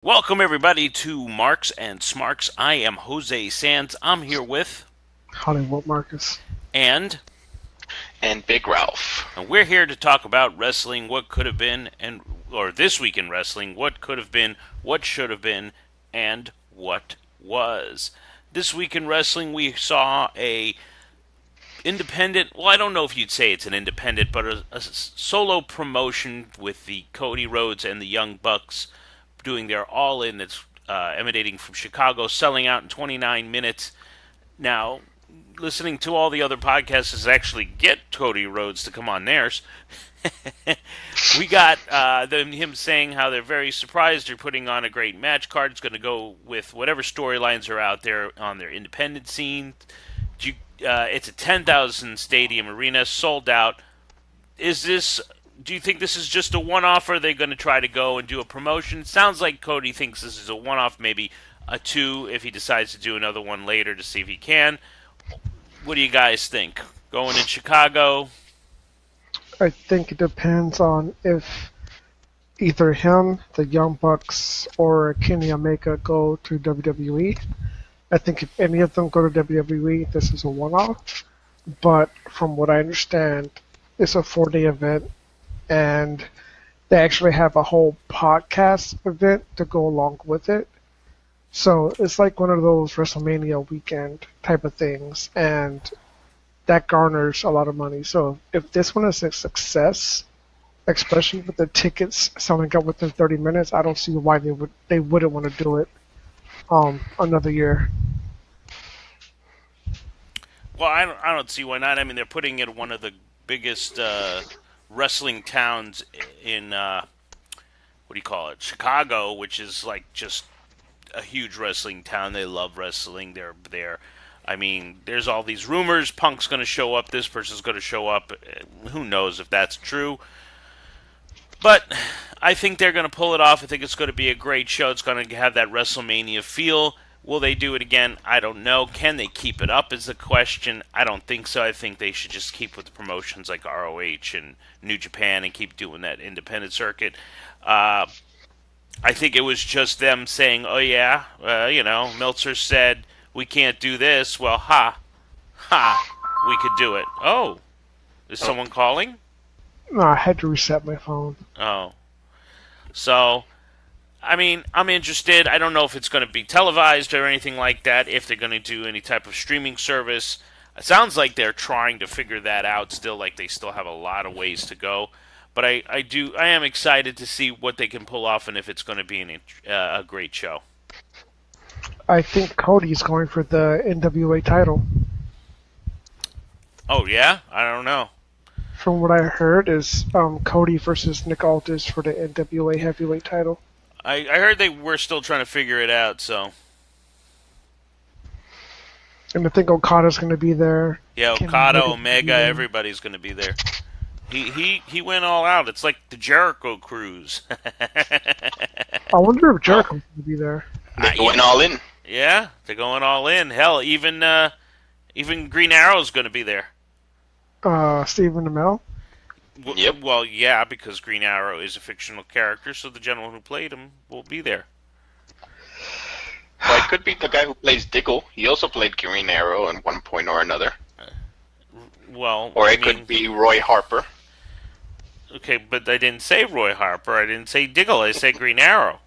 Welcome, everybody, to Marks and Smarks. I am Jose Sands. I'm here with, Hollywood Marcus. and And Big Ralph. we're here to talk about wrestling, what could have been, or this week in wrestling, what could have been, what should have been, and what was. This week in wrestling, we saw a independent, well, I don't know if you'd say it's an independent, but a solo promotion with the Cody Rhodes and the Young Bucks doing their all-in that's emanating from Chicago, selling out in 29 minutes. Now, listening to all the other podcasts is actually get Cody Rhodes to come on theirs. We got him saying how they're very surprised they're putting on a great match card. It's going to go with whatever storylines are out there on their independent scene. It's a 10,000 stadium arena, sold out. Do you think this is just a one-off, or are they going to try to go and do a promotion? It sounds like Cody thinks this is a one-off, maybe a two if he decides to do another one later to see if he can. What do you guys think? Going in Chicago? I think it depends on if either him, the Young Bucks, or Kenny Omega go to WWE. I think if any of them go to WWE, this is a one-off. But from what I understand, it's a 4-day event, and they actually have a whole podcast event to go along with it. So it's like one of those WrestleMania weekend type of things, and that garners a lot of money. So if this one is a success, especially with the tickets selling out within 30 minutes, I don't see why they wouldn't want to do it another year. Well, I don't see why not. I mean, they're putting it in one of the biggest wrestling towns in what do you call it? Chicago, which is like just a huge wrestling town. They love wrestling. They're there. I mean, there's all these rumors. Punk's going to show up. This person's going to show up. Who knows if that's true? But I think they're going to pull it off. I think it's going to be a great show. It's going to have that WrestleMania feel. Will they do it again? I don't know. Can they keep it up is the question. I don't think so. I think they should just keep with the promotions like ROH and New Japan and keep doing that independent circuit. I think it was just them saying, oh yeah, Meltzer said we can't do this. Well, we could do it. Oh, is someone calling? No, I had to reset my phone. Oh. So, I mean, I'm interested. I don't know if it's going to be televised or anything like that, if they're going to do any type of streaming service. It sounds like they're trying to figure that out still, like they still have a lot of ways to go. But I am excited to see what they can pull off and if it's going to be a great show. I think Cody's going for the NWA title. Oh, yeah? I don't know. From what I heard, is Cody versus Nick Aldis for the NWA heavyweight title. I heard they were still trying to figure it out, so. And I think Okada's going to be there. Yeah, Okada, Omega, everybody's going to be there. He went all out. It's like the Jericho Cruise. I wonder if Jericho's going to be there. They're going all in. Yeah, they're going all in. Hell, even Green Arrow's going to be there. Stephen Amell? Yep. Well, yeah, because Green Arrow is a fictional character, so the gentleman who played him will be there. Well, it could be the guy who plays Diggle. He also played Green Arrow at one point or another. Or it could be Roy Harper. Okay, but I didn't say Roy Harper. I didn't say Diggle. I said Green Arrow.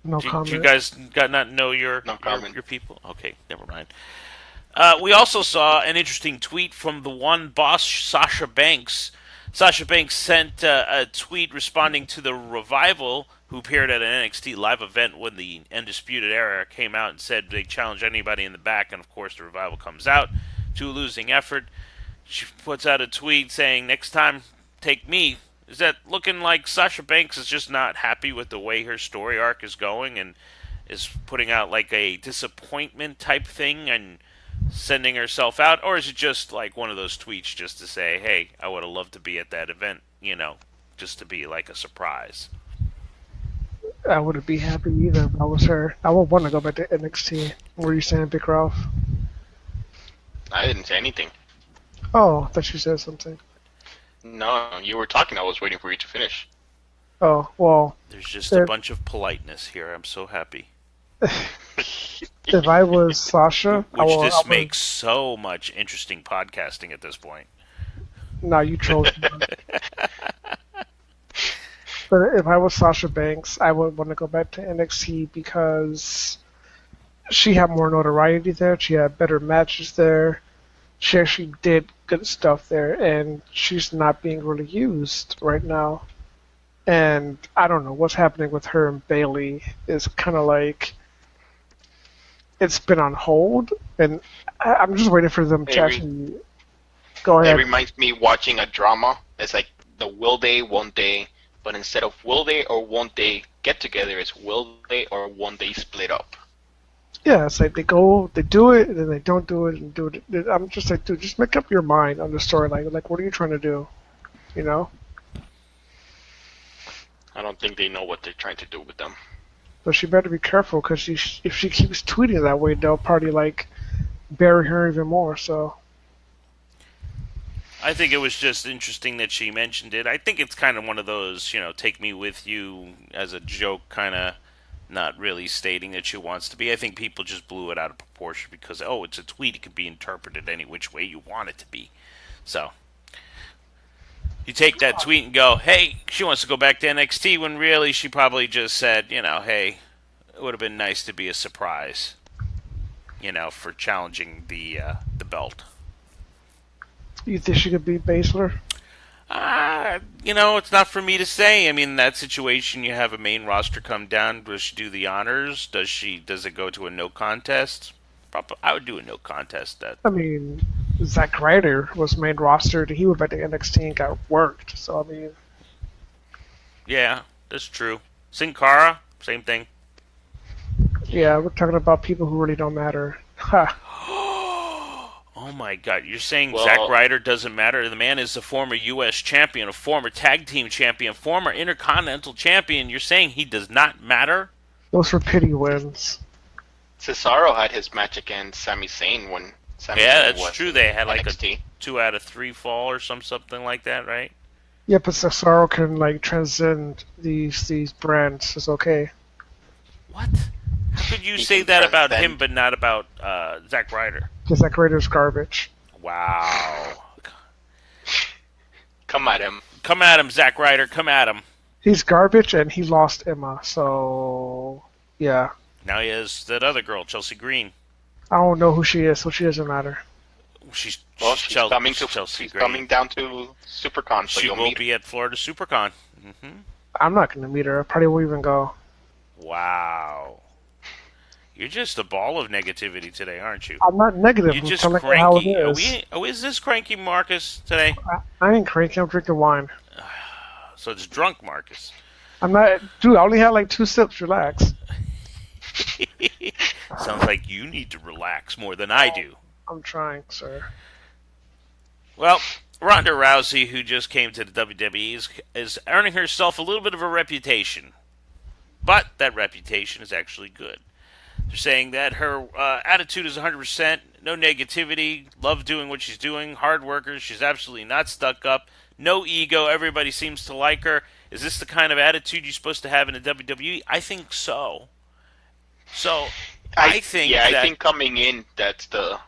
No comment. You guys got not know your people? Okay, never mind. We also saw an interesting tweet from the one boss, Sasha Banks. Sasha Banks sent a tweet responding to the Revival, who appeared at an NXT live event when the Undisputed Era came out and said they challenge anybody in the back, and of course the Revival comes out to a losing effort. She puts out a tweet saying, next time, take me. Is that looking like Sasha Banks is just not happy with the way her story arc is going and is putting out like a disappointment type thing and sending herself out? Or is it just like one of those tweets just to say, hey, I would have loved to be at that event, just to be like a surprise? I wouldn't be happy either if I was her. I would want to go back to NXT. What are you saying, Big Ralph? I didn't say anything. Oh, I thought you said something. No, you were talking. I was waiting for you to finish. Oh, well. There's just a bunch of politeness here. I'm so happy. If I was Sasha, Which makes so much interesting podcasting at this point. No, you chose me. But if I was Sasha Banks, I would want to go back to NXT because she had more notoriety there. She had better matches there. She actually did good stuff there, and she's not being really used right now. And I don't know what's happening with her and Bayley is kind of like it's been on hold, and I'm just waiting for them to actually go ahead. It reminds me watching a drama. It's like the will they, won't they, but instead of will they or won't they get together, it's will they or won't they split up. Yeah, it's like they do it, and then they don't do it, and do it. I'm just like, dude, just make up your mind on the storyline. Like, what are you trying to do? You know? I don't think they know what they're trying to do with them. But she better be careful, because if she keeps tweeting that way, they'll probably, like, bury her even more, so... I think it was just interesting that she mentioned it. I think it's kind of one of those, take me with you as a joke, kind of not really stating that she wants to be. I think people just blew it out of proportion because, it's a tweet. It can be interpreted any which way you want it to be. So, you take that tweet and go, hey, she wants to go back to NXT, when really she probably just said, hey, it would have been nice to be a surprise, for challenging the belt. You think she could beat Baszler? It's not for me to say. I mean, in that situation, you have a main roster come down. Does she do the honors? Does it go to a no contest? I would do a no contest. I mean, Zack Ryder was main roster. He went back to NXT and got worked. So, I mean... Yeah, that's true. Sin Cara, same thing. Yeah, we're talking about people who really don't matter. Ha. Oh my God! You're saying Zack Ryder doesn't matter? The man is a former U.S. champion, a former tag team champion, former Intercontinental champion. You're saying he does not matter? Those were pity wins. Cesaro had his match against Sami Zayn when Sami Zayn that's true. They had like NXT. a 2 out of 3 fall or something like that, right? Yeah, but Cesaro can like transcend these brands. It's okay. What? How could you say that about him, but not about Zack Ryder? Because Zack Ryder's garbage. Wow. Come at him. Come at him, Zack Ryder. Come at him. He's garbage, and he lost Emma, so... Yeah. Now he has that other girl, Chelsea Green. I don't know who she is, so she doesn't matter. She's coming down to SuperCon, so she will be at Florida SuperCon. Mm-hmm. I'm not going to meet her. I probably won't even go. Wow. You're just a ball of negativity today, aren't you? I'm not negative. You're just cranky. How it is. Is this cranky Marcus today? I ain't cranky. I'm drinking wine. So it's drunk Marcus. I'm not... Dude, I only had like 2 sips. Relax. Sounds like you need to relax more than I do. I'm trying, sir. Well, Ronda Rousey, who just came to the WWE, is earning herself a little bit of a reputation. But that reputation is actually good. They're saying that her attitude is 100%, no negativity, love doing what she's doing, hard worker, she's absolutely not stuck up, no ego, everybody seems to like her. Is this the kind of attitude you're supposed to have in the WWE? I think so. So, I think coming in, that's the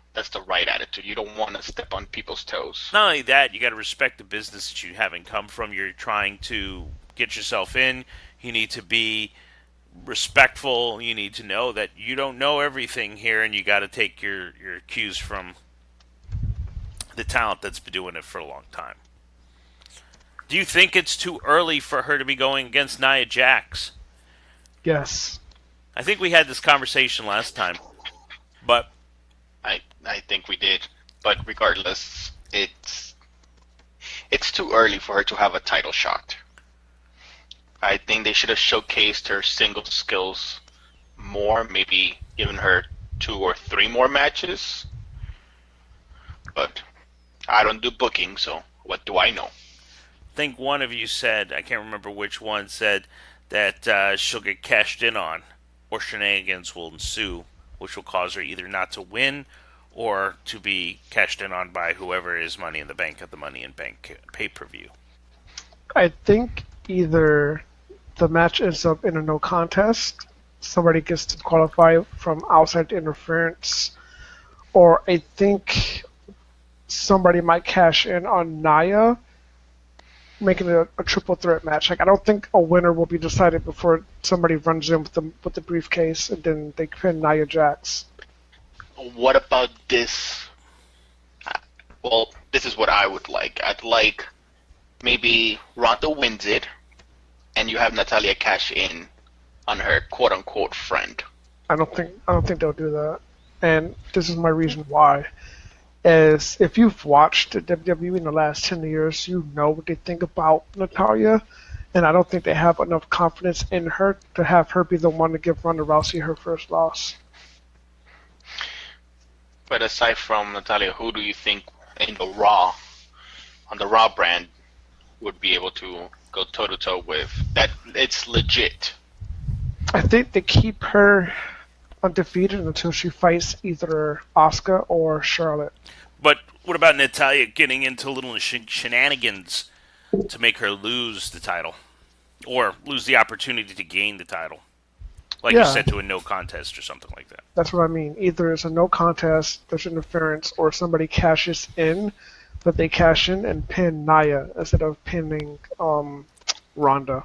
right attitude. You don't want to step on people's toes. Not only that, you got to respect the business that you haven't come from. You're trying to get yourself in. You need to be respectful. You need to know that you don't know everything here, and you got to take your cues from the talent that's been doing it for a long time. Do you think it's too early for her to be going against Nia Jax? Yes. I think we had this conversation last time, but I think we did. But regardless, it's too early for her to have a title shot. I think they should have showcased her single skills more, maybe given her 2 or 3 more matches. But I don't do booking, so what do I know? I think one of you said, I can't remember which one, said that she'll get cashed in on, or shenanigans will ensue, which will cause her either not to win or to be cashed in on by whoever is Money in the Bank at the Money in Bank pay-per-view. I think either the match ends up in a no contest, somebody gets to qualify from outside interference, or I think somebody might cash in on Naya, making it a triple threat match. Like I don't think a winner will be decided before somebody runs in with the briefcase and then they pin Nia Jax. What about this? Well, this is what I would like. I'd like maybe Ronda wins it, and you have Natalia cash in on her quote unquote friend. I don't think they'll do that. And this is my reason why. Is if you've watched WWE in the last 10 years, you know what they think about Natalia, and I don't think they have enough confidence in her to have her be the one to give Ronda Rousey her first loss. But aside from Natalia, who do you think in the Raw, on the Raw brand, would be able to go toe to toe with that? It's legit. I think they keep her undefeated until she fights either Asuka or Charlotte. But what about Natalia getting into little shenanigans to make her lose the title? Or lose the opportunity to gain the title? Like you said, to a no contest or something like that. That's what I mean. Either it's a no contest, there's interference, or somebody cashes in, but they cash in and pin Nia instead of pinning Ronda.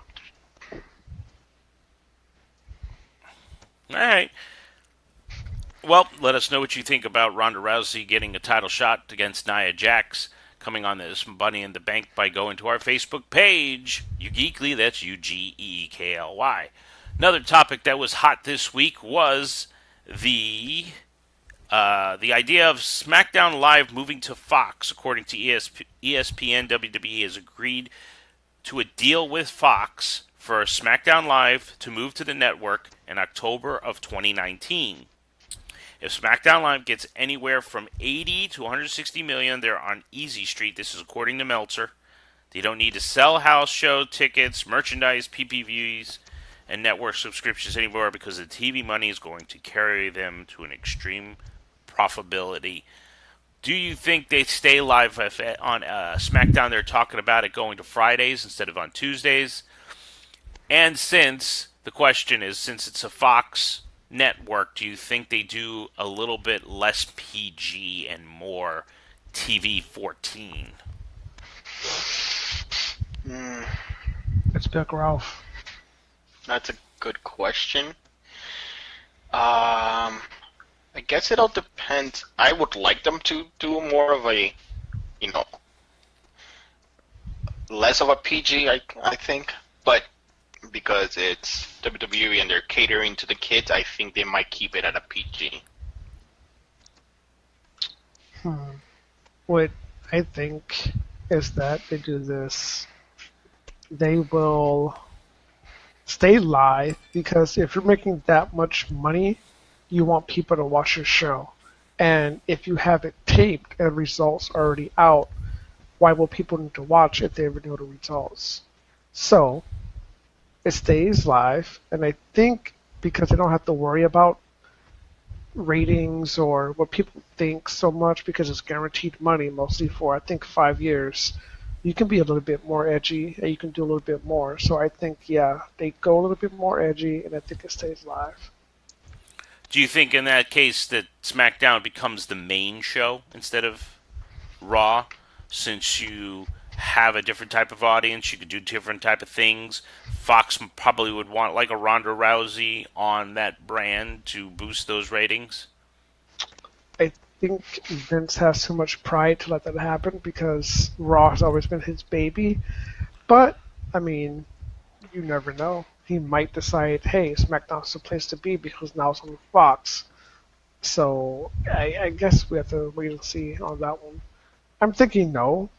All right. Well, let us know what you think about Ronda Rousey getting a title shot against Nia Jax coming on this Money in the Bank by going to our Facebook page. Ugeekly, that's Ugeekly. Another topic that was hot this week was the idea of SmackDown Live moving to Fox. According to ESPN, WWE has agreed to a deal with Fox for SmackDown Live to move to the network in October of 2019. If SmackDown Live gets anywhere from 80 to 160 million, they're on Easy Street. This is according to Meltzer. They don't need to sell house show tickets, merchandise, PPVs, and network subscriptions anymore because the TV money is going to carry them to an extreme profitability. Do you think they stay live on SmackDown? They're talking about it going to Fridays instead of on Tuesdays. And since the question is, since it's a Fox network, do you think they do a little bit less PG and more TV 14? It's Big Ralph. That's a good question. I guess it all depends. I would like them to do more of a, less of a PG, I think. But because it's WWE and they're catering to the kids, I think they might keep it at a PG. What I think is that they do this. They will stay live because if you're making that much money, you want people to watch your show. And if you have it taped and results already out, why will people need to watch if they ever know the results? So it stays live, and I think because they don't have to worry about ratings or what people think so much because it's guaranteed money mostly for I think 5 years, you can be a little bit more edgy and you can do a little bit more. So I think they go a little bit more edgy, and I think it stays live. Do you think in that case that SmackDown becomes the main show instead of Raw, since you have a different type of audience, you could do different type of things? Fox probably would want like a Ronda Rousey on that brand to boost those ratings. I think Vince has too much pride to let that happen because Raw has always been his baby. But, I mean, you never know. He might decide, hey, SmackDown's the place to be because now it's on Fox. So, I guess we have to wait and see on that one. I'm thinking no,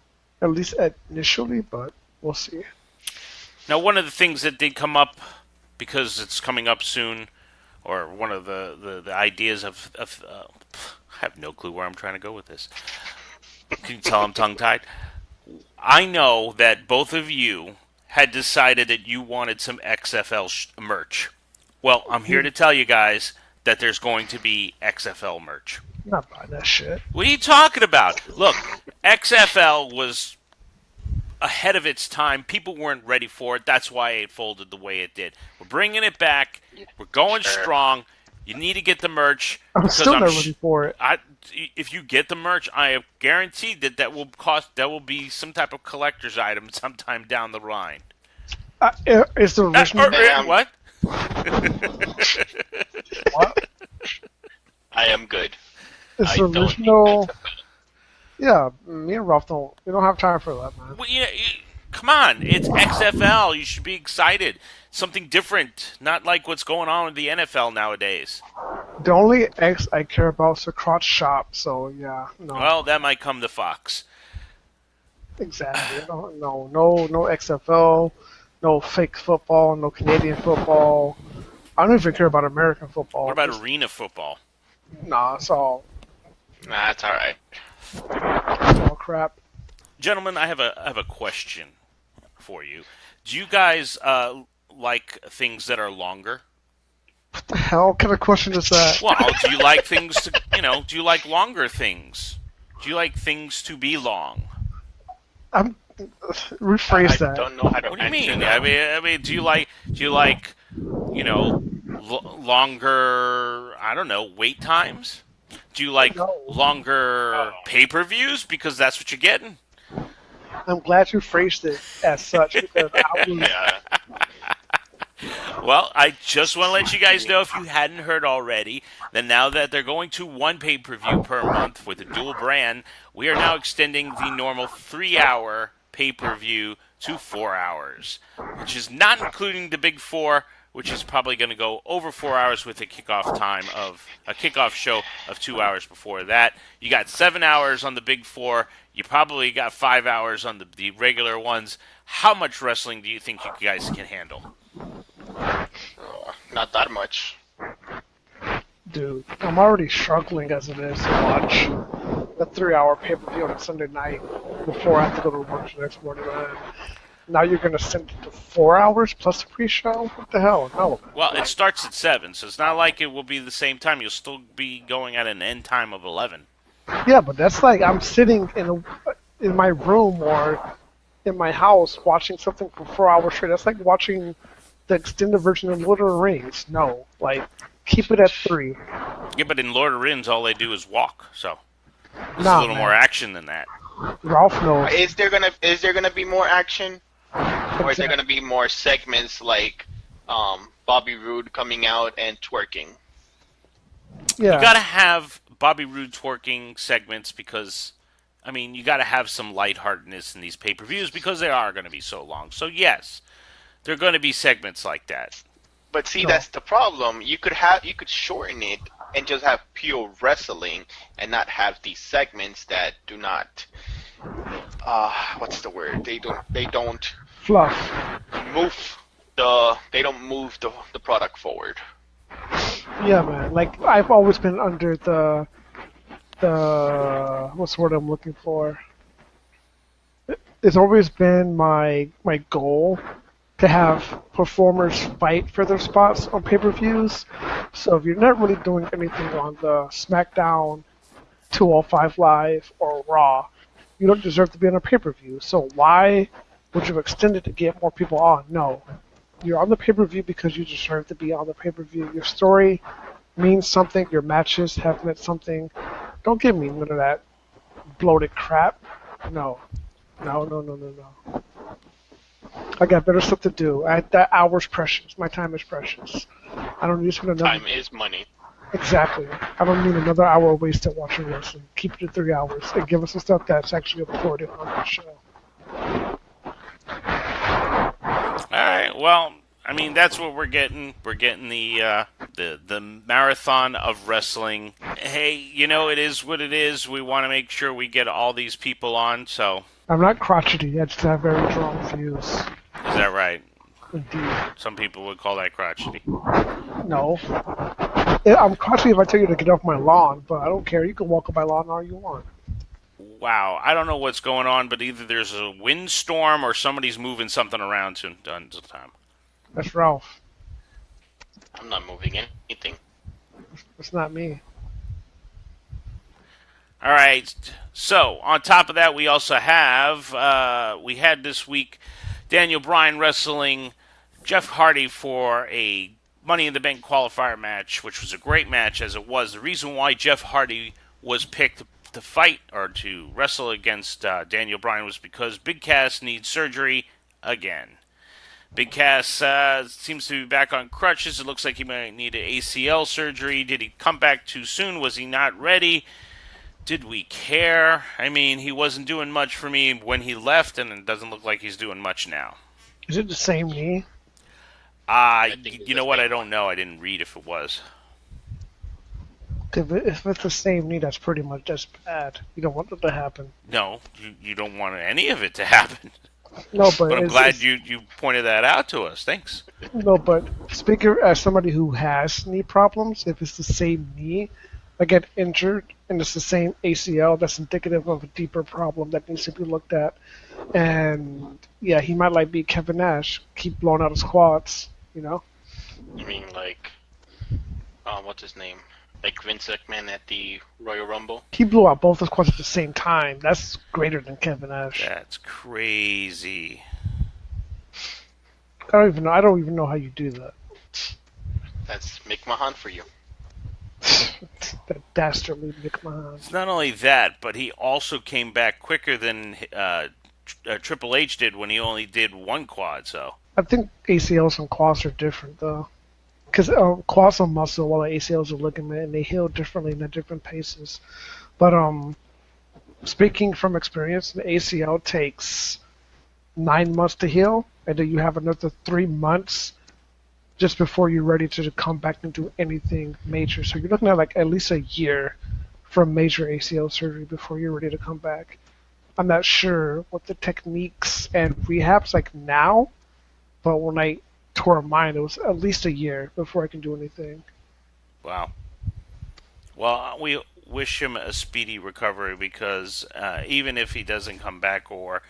at least initially, but we'll see. Now, one of the things that did come up, because it's coming up soon, or one of the ideas of I have no clue where I'm trying to go with this. Can you tell I'm tongue-tied? I know that both of you had decided that you wanted some XFL merch. Well, I'm here to tell you guys that there's going to be XFL merch. I'm not buying that shit. What are you talking about? Look, XFL was ahead of its time. People weren't ready for it. That's why it folded the way it did. We're bringing it back. We're going Sure. strong. You need to get the merch I'm because still not ready for it. if you get the merch, I am guaranteed that will be some type of collector's item sometime down the line. Is the original What? what? I am good. Is I the don't need original? XFL. Yeah, me and Ralph don't. We don't have time for that, man. Well, come on, it's XFL. You should be excited. Something different, not like what's going on with the NFL nowadays. The only X I care about is the crotch shop. So yeah, no, Well, that might come to Fox. exactly. No XFL, no fake football, no Canadian football. I don't even care about American football. What about arena football? Nah, it's all Nah, it's all right. crap. Gentlemen, I have a question for you. Do you guys like things that are longer? What the hell kind of question is that? Well, do you like things to, do you like longer things? Do you like things to be long? I'm rephrase I that. don't know how to What do you answer mean? that. I mean, do you like, longer, I don't know, wait times? Do you like No. longer pay-per-views because that's what you're getting? I'm glad you phrased it as such because I was Yeah. Well, I just want to let you guys know, if you hadn't heard already, that now that they're going to one pay-per-view per month with a dual brand, we are now extending the normal 3-hour pay-per-view to 4 hours, which is not including the Big Four, which is probably going to go over 4 hours with a kickoff show of 2 hours before that. You got 7 hours on the Big Four. You probably got 5 hours on the regular ones. How much wrestling do you think you guys can handle? Not that much. dude. I'm already struggling as it is to watch the 3-hour pay-per-view on a Sunday night before I have to go to work the next morning. And now you're gonna send it to 4 hours plus the pre-show? What the hell? No. Well, it starts at 7, so it's not like it will be the same time. You'll still be going at an end time of 11. Yeah, but that's like I'm sitting in my room or in my house watching something for 4 hours straight. That's like watching the extended version of Lord of the Rings. No, like keep it at 3. Yeah, but in Lord of the Rings, all they do is walk, so there's Nah, a little man. more action than that. Ralph knows. Is there gonna be more action, or is there gonna be more segments like Bobby Roode coming out and twerking? Yeah. You gotta have Bobby Roode twerking segments because, I mean, you gotta have some lightheartedness in these pay-per-views because they are gonna be so long. So yes, there are gonna be segments like that. But see, No. that's the problem. You could shorten it and just have pure wrestling and not have these segments that do not. What's the word? They don't Fluff. move the product forward. Yeah, man. Like I've always been under the what's the word I'm looking for? It's always been my goal to have performers fight for their spots on pay-per-views. So if you're not really doing anything on the SmackDown, 205 Live, or Raw, you don't deserve to be on a pay-per-view. So why would you extend it to get more people on? No. You're on the pay-per-view because you deserve to be on the pay-per-view. Your story means something. Your matches have meant something. Don't give me none of that bloated crap. No. No. I got better stuff to do. That hour's precious. My time is precious. I don't need to spend another. Time is money. Exactly. I don't need another hour wasted watching wrestling. Keep it to 3 hours and give us some stuff that's actually recorded on the show. All right. Well, I mean, that's what we're getting. We're getting the marathon of wrestling. Hey, it is what it is. We want to make sure we get all these people on. So, I'm not crotchety. I just have very strong views. is that right? Indeed. Some people would call that crotchety. No. I'm crotchety if I tell you to get off my lawn, but I don't care. You can walk on my lawn all you want. Wow, I don't know what's going on, but either there's a windstorm or somebody's moving something around tons of time. That's Ralph. I'm not moving anything. It's not me. All right. So on top of that, we also have we had this week Daniel Bryan wrestling Jeff Hardy for a Money in the Bank qualifier match, which was a great match as it was. The reason why Jeff Hardy was picked to fight or to wrestle against Daniel Bryan was because Big Cass needs surgery again. Big Cass seems to be back on crutches. It looks like he might need an ACL surgery. Did he come back too soon? Was he not ready? Did we care? I mean, he wasn't doing much for me when he left, and it doesn't look like he's doing much now. Is it the same knee? You know what? I don't know. I didn't read if it was. If it's the same knee, that's pretty much just bad. You don't want that to happen. No, you don't want any of it to happen. No, but I'm glad you pointed that out to us. Thanks. No, but speaking as somebody who has knee problems, if it's the same knee, I get injured and it's the same ACL, that's indicative of a deeper problem that needs to be looked at. And yeah, he might like be Kevin Nash, keep blowing out his quads, you know? You mean like, what's his name? Like Vince McMahon at the Royal Rumble? He blew out both his quads at the same time. That's greater than Kevin Nash. That's crazy. I don't even know how you do that. That's Mick Mahan for you. That dastardly Mick Mahan. It's not only that, but he also came back quicker than Triple H did when he only did one quad. So I think ACLs and quads are different though, because quads are muscle while the ACLs are ligament, and they heal differently and at different paces. But speaking from experience, the ACL takes 9 months to heal, and then you have another 3 months just before you're ready to come back and do anything major. So you're looking at like at least a year from major ACL surgery before you're ready to come back. I'm not sure what the techniques and rehabs like now, but when I tore mine, it was at least a year before I can do anything. wow. Well, we wish him a speedy recovery because even if he doesn't come back or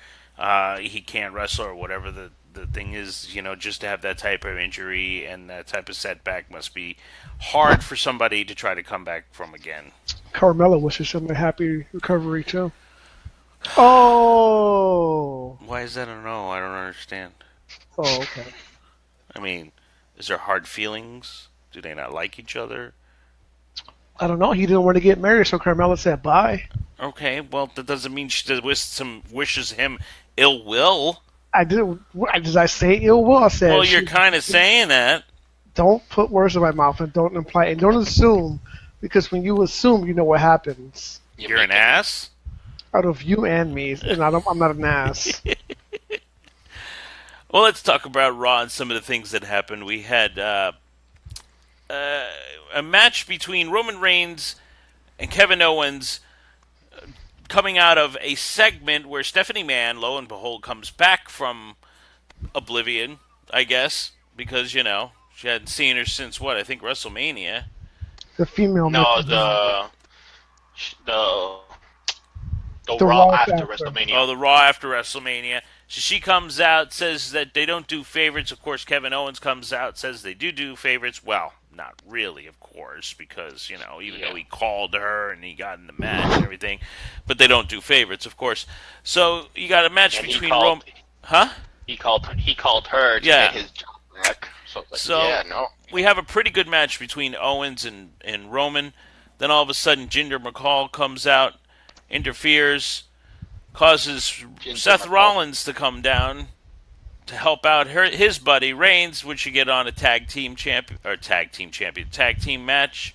he can't wrestle or whatever the thing is, just to have that type of injury and that type of setback must be hard for somebody to try to come back from again. Carmella wishes him a happy recovery too. Oh! Why is that a no? I don't understand. Oh, okay. I mean, is there hard feelings? Do they not like each other? I don't know. He didn't want to get married, so Carmella said bye. Okay, well, that doesn't mean she wishes him ill will. Did I say ill will? I said. Well, you're kind of saying that. Don't put words in my mouth and don't imply and don't assume, because when you assume, you know what happens. You're an ass? Out of you and me, and I'm not an ass. Well, let's talk about Raw and some of the things that happened. We had a match between Roman Reigns and Kevin Owens coming out of a segment where Stephanie Mann, lo and behold, comes back from oblivion, I guess, because, she hadn't seen her since, I think WrestleMania. The female. No, the Raw after WrestleMania. Oh, the Raw after WrestleMania. So she comes out, says that they don't do favorites. Of course, Kevin Owens comes out, says they do favorites. Well, not really, of course, because, even though he called her and he got in the match and everything, but they don't do favorites, of course. So you got a match between Roman... Huh? He called her to get his job back. We have a pretty good match between Owens and Roman. Then all of a sudden, Jinder Mahal comes out, interferes, causes Seth Rollins to come down to help out his buddy Reigns, which you get on a tag team match,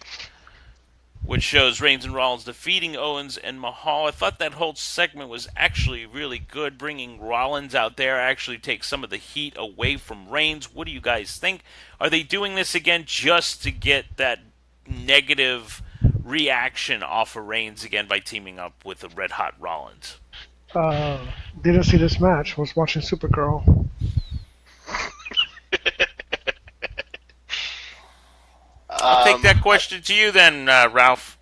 which shows Reigns and Rollins defeating Owens and Mahal. I thought that whole segment was actually really good, bringing Rollins out there, actually take some of the heat away from Reigns. What do you guys think? Are they doing this again just to get that negative reaction off of Reigns again by teaming up with the Red Hot Rollins? Didn't see this match. Was watching Supergirl. I'll take that question to you then, Ralph.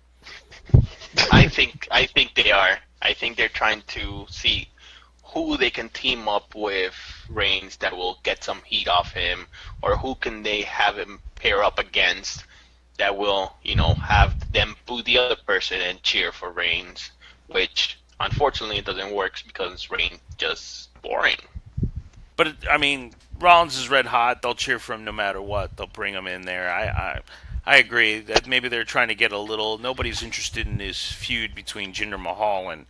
I think they are. I think they're trying to see who they can team up with Reigns that will get some heat off him, or who can they have him pair up against that will, have them boo the other person and cheer for Reigns, which unfortunately it doesn't work because Reigns just boring. But I mean, Rollins is red hot. They'll cheer for him no matter what. They'll bring him in there. I agree that maybe they're trying to get a little. Nobody's interested in this feud between Jinder Mahal and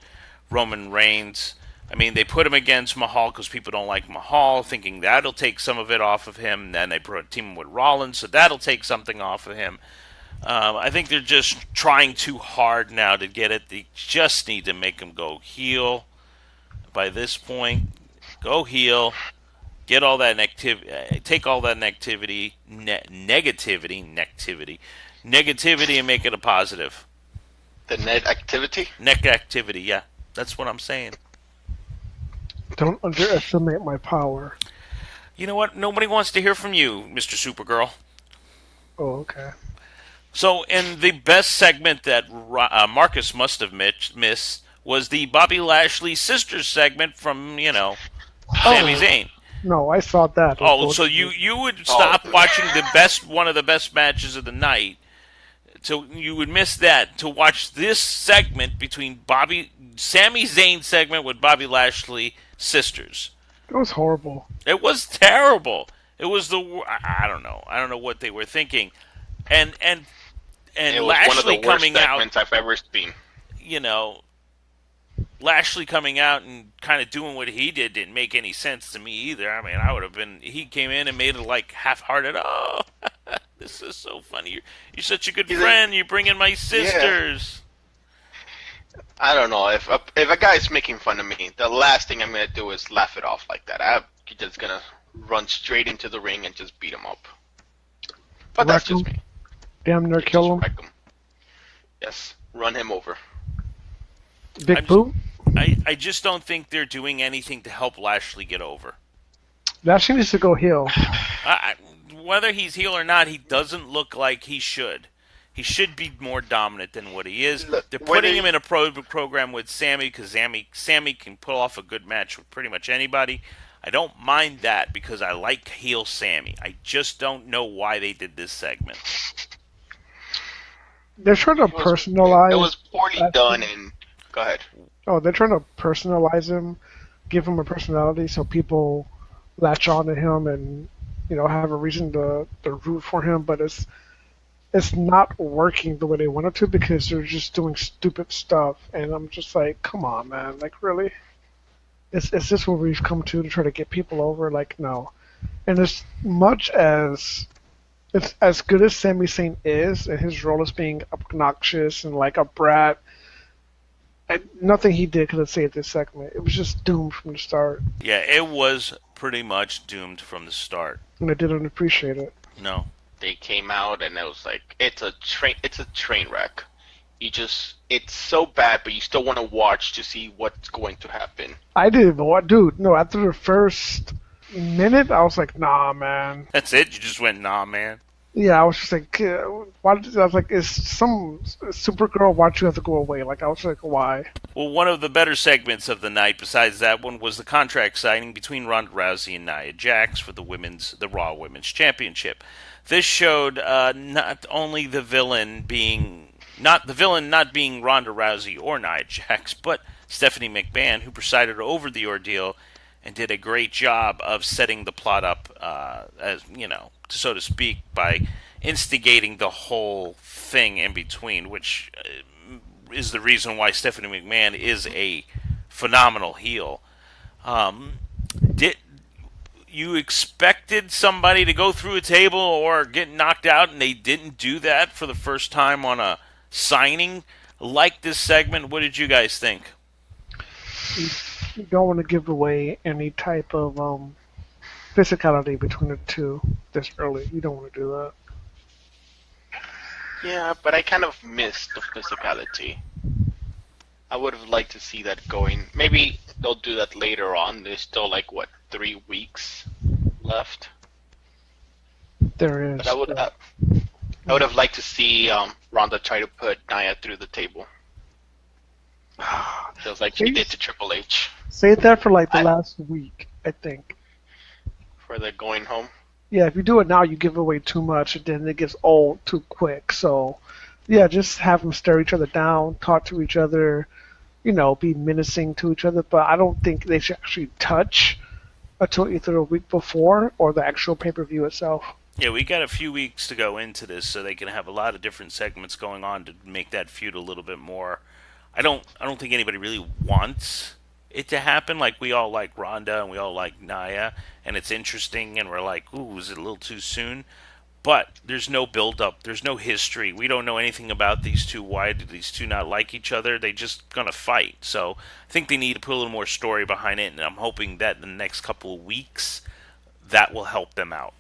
Roman Reigns. I mean, they put him against Mahal because people don't like Mahal, thinking that'll take some of it off of him. Then they team him with Rollins, so that'll take something off of him. I think they're just trying too hard now to get it. They just need to make him go heel. By this point, go heel. Get all that take all that negativity, and make it a positive. The net activity? Neck activity, yeah. That's what I'm saying. Don't underestimate my power. You know what? Nobody wants to hear from you, Mr. Supergirl. Oh, okay. So, in the best segment that Marcus must have missed was the Bobby Lashley sisters segment from, Sami Zayn. No, I saw that. Oh, so you would stop watching one of the best matches of the night. So you would miss that to watch this segment between Sami Zayn segment with Bobby Lashley sisters. It was horrible. It was terrible. It was I don't know. I don't know what they were thinking. And it was Lashley one of the worst coming segments out, I've ever seen. Lashley coming out and kind of doing what he didn't make any sense to me either. I mean, he came in and made it like half-hearted. Oh, this is so funny. You're such a good friend. You bring in my sisters. Yeah. I don't know. If a guy's making fun of me, the last thing I'm going to do is laugh it off like that. I'm just going to run straight into the ring and just beat him up. But that's just me. Damn near kill him. Yes, run him over. Big Boo? I just don't think they're doing anything to help Lashley get over. Lashley needs to go heel. Whether he's heel or not, he doesn't look like he should. He should be more dominant than what he is. They're putting him in a program with Sammy because Sammy can pull off a good match with pretty much anybody. I don't mind that because I like heel Sammy. I just don't know why they did this segment. They're trying to personalize. It was poorly done. And go ahead. Oh, they're trying to personalize him, give him a personality, so people latch on to him and have a reason to root for him. But it's not working the way they want it to because they're just doing stupid stuff. And I'm just like, come on, man! Like, really? Is this what we've come to try to get people over? Like, no. And as much as it's as good as Sami Zayn is, and his role as being obnoxious and like a brat, nothing he did could have saved this segment. It was just doomed from the start. Yeah, it was pretty much doomed from the start. And I didn't appreciate it. No. They came out and it was like it's a train wreck. It's so bad, but you still want to watch to see what's going to happen. I didn't know, dude. No, after the first minute, I was like, nah, man. That's it? You just went, nah, man? Yeah, I was just like, why? I was like, is some Supergirl watch you have to go away? Like, I was like, why? Well, one of the better segments of the night, besides that one, was the contract signing between Ronda Rousey and Nia Jax for the Raw Women's Championship. This showed not only the villain not being Ronda Rousey or Nia Jax, but Stephanie McMahon, who presided over the ordeal and did a great job of setting the plot up, as so to speak, by instigating the whole thing in between, which is the reason why Stephanie McMahon is a phenomenal heel. Did you expected somebody to go through a table or get knocked out, and they didn't do that for the first time on a signing like this segment? What did you guys think? You don't want to give away any type of physicality between the two this early. You don't want to do that. Yeah, but I kind of missed the physicality. I would have liked to see that going. Maybe they'll do that later on. There's still 3 weeks left. There is. But I would have liked to see Ronda try to put Nia through the table. Feels like she did to Triple H. Say that for the last week, I think. For the going home? Yeah, if you do it now, you give away too much, and then it gets old too quick. So, yeah, just have them stare each other down, talk to each other, be menacing to each other. But I don't think they should actually touch until either a week before or the actual pay-per-view itself. Yeah, we got a few weeks to go into this, so they can have a lot of different segments going on to make that feud a little bit more. I don't think anybody really wants it to happen. Like we all like Ronda and we all like Nia, and it's interesting, and we're like, ooh, is it a little too soon? But there's no build up. There's no history. We don't know anything about these two. Why do these two not like each other? They just gonna fight. So I think they need to put a little more story behind it, and I'm hoping that in the next couple of weeks that will help them out.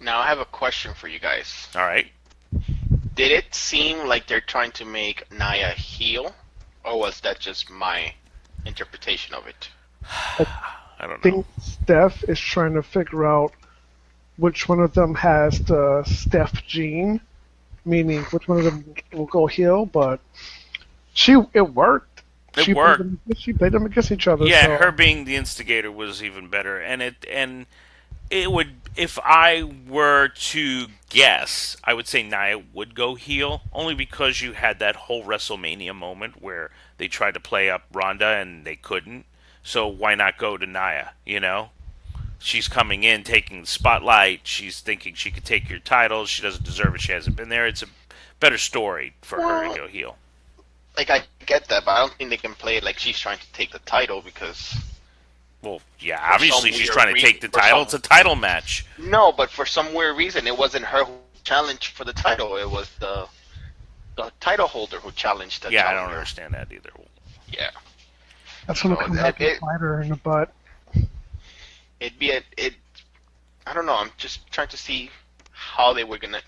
Now I have a question for you guys. All right. Did it seem like they're trying to make Nia heel, or was that just my interpretation of it? I don't I know. think Steph is trying to figure out which one of them has the Steph gene, meaning which one of them will go heel. But it worked. It worked. She played them against each other. Yeah, so. her being the instigator was even better, and it would, if I were to guess, I would say Nia would go heel, only because you had that whole WrestleMania moment where they tried to play up Ronda and they couldn't. So why not go to Nia? She's coming in, taking the spotlight. She's thinking she could take your title. She doesn't deserve it. She hasn't been there. It's a better story for her to go heel. Like, I get that, but I don't think they can play it like she's trying to take the title because... Well, yeah, obviously she's trying to reason, take the title. It's a title match. No, but for some weird reason, it wasn't her who challenged for the title. It was the title holder who challenged the Yeah, I challenger. don't understand that either. Yeah. That's gonna come back and bite her in the butt. I don't know. I'm just trying to see how they're gonna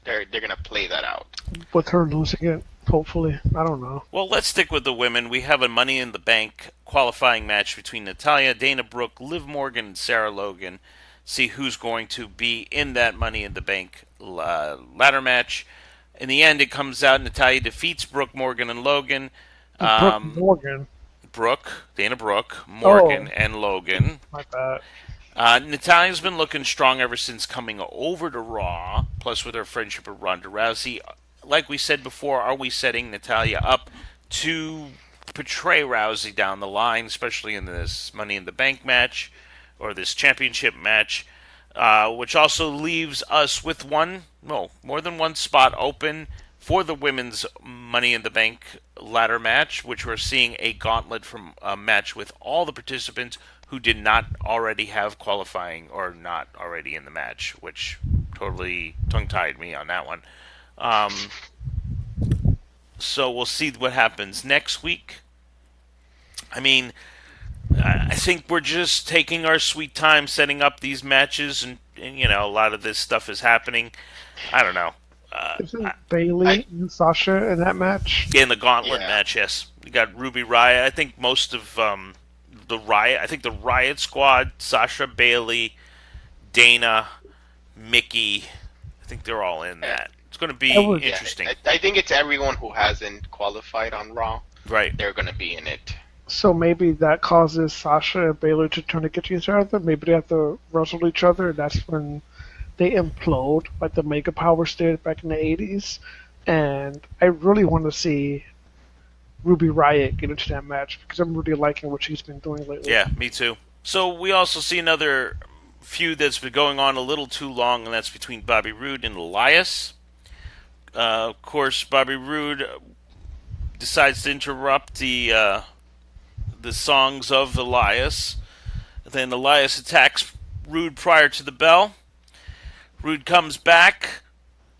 play that out. With her losing it, hopefully. I don't know. Well, let's stick with the women. We have a Money in the Bank qualifying match between Natalya, Dana Brooke, Liv Morgan, and Sarah Logan. See who's going to be in that Money in the Bank ladder match. In the end, it comes out Natalya defeats Brooke, Morgan, and Logan. Morgan. Dana Brooke, Morgan, Oh. and Logan. My bad. Natalya's been looking strong ever since coming over to Raw, plus with her friendship with Ronda Rousey. Like we said before, are we setting Natalya up to portray Rousey down the line, especially in this Money in the Bank match, or this championship match, which also leaves us with more than one spot open for the women's Money in the Bank ladder match, which we're seeing a gauntlet from a match with all the participants who did not already have qualifying or not already in the match, which totally tongue-tied me on that one. So we'll see what happens next week. I mean, I think we're just taking our sweet time setting up these matches, and a lot of this stuff is happening. I don't know. Isn't Bailey and Sasha in that match? In the gauntlet match, yes. We got Ruby Riott. I think most of the Riot Squad, Sasha, Bailey, Dana, Mickey, I think they're all in that. It's going to be interesting. I think it's everyone who hasn't qualified on Raw. Right. They're going to be in it. So maybe that causes Sasha and Bailey to turn to get each other. Maybe they have to wrestle each other. And that's when they implode, like the Mega Powers did back in the 80s. And I really want to see Ruby Riott get into that match because I'm really liking what she's been doing lately. Yeah, me too. So we also see another feud that's been going on a little too long, and that's between Bobby Roode and Elias. Of course, Bobby Roode decides to interrupt the songs of Elias. Then Elias attacks Roode prior to the bell. Roode comes back.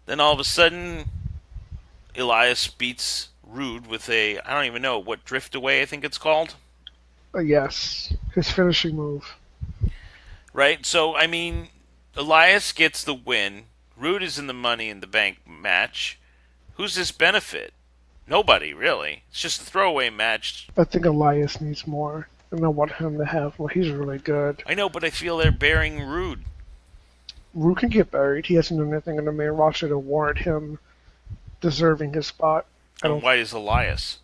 Then all of a sudden, Elias beats Roode with I don't even know, what, drift away I think it's called? Yes, his finishing move. Right? So, I mean, Elias gets the win. Roode is in the Money in the Bank match. Who's this benefit? Nobody, really. It's just a throwaway match. I think Elias needs more, and I want him to have more. He's really good. I know, but I feel they're burying Roode. Roode can get buried. He hasn't done anything in the main roster to warrant him deserving his spot. And why does Elias?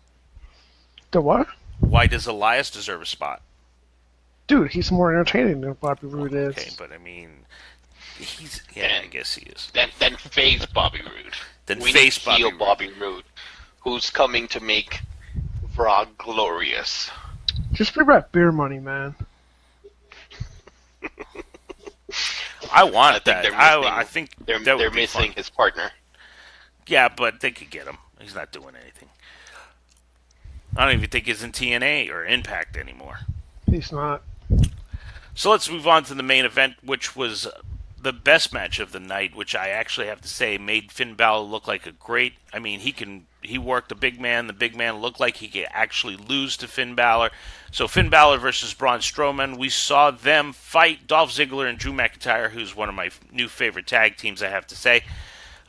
The what? Why does Elias deserve a spot? Dude, he's more entertaining than Bobby Roode is. Okay, but I mean, I guess he is. Then face Bobby Roode. Then We face need heel Bobby Bobby Roode, who's coming to make Raw glorious. Just bring back beer money, man. I want I think that. they're missing- I think They're that would be missing fun. his partner. Yeah, but they could get him. He's not doing anything. I don't even think he's in TNA or Impact anymore. He's not. So let's move on to the main event, which was the best match of the night, which I actually have to say made Finn Balor look like a great. I mean, he worked the big man. The big man looked like he could actually lose to Finn Balor. So Finn Balor versus Braun Strowman. We saw them fight Dolph Ziggler and Drew McIntyre, who's one of my new favorite tag teams, I have to say.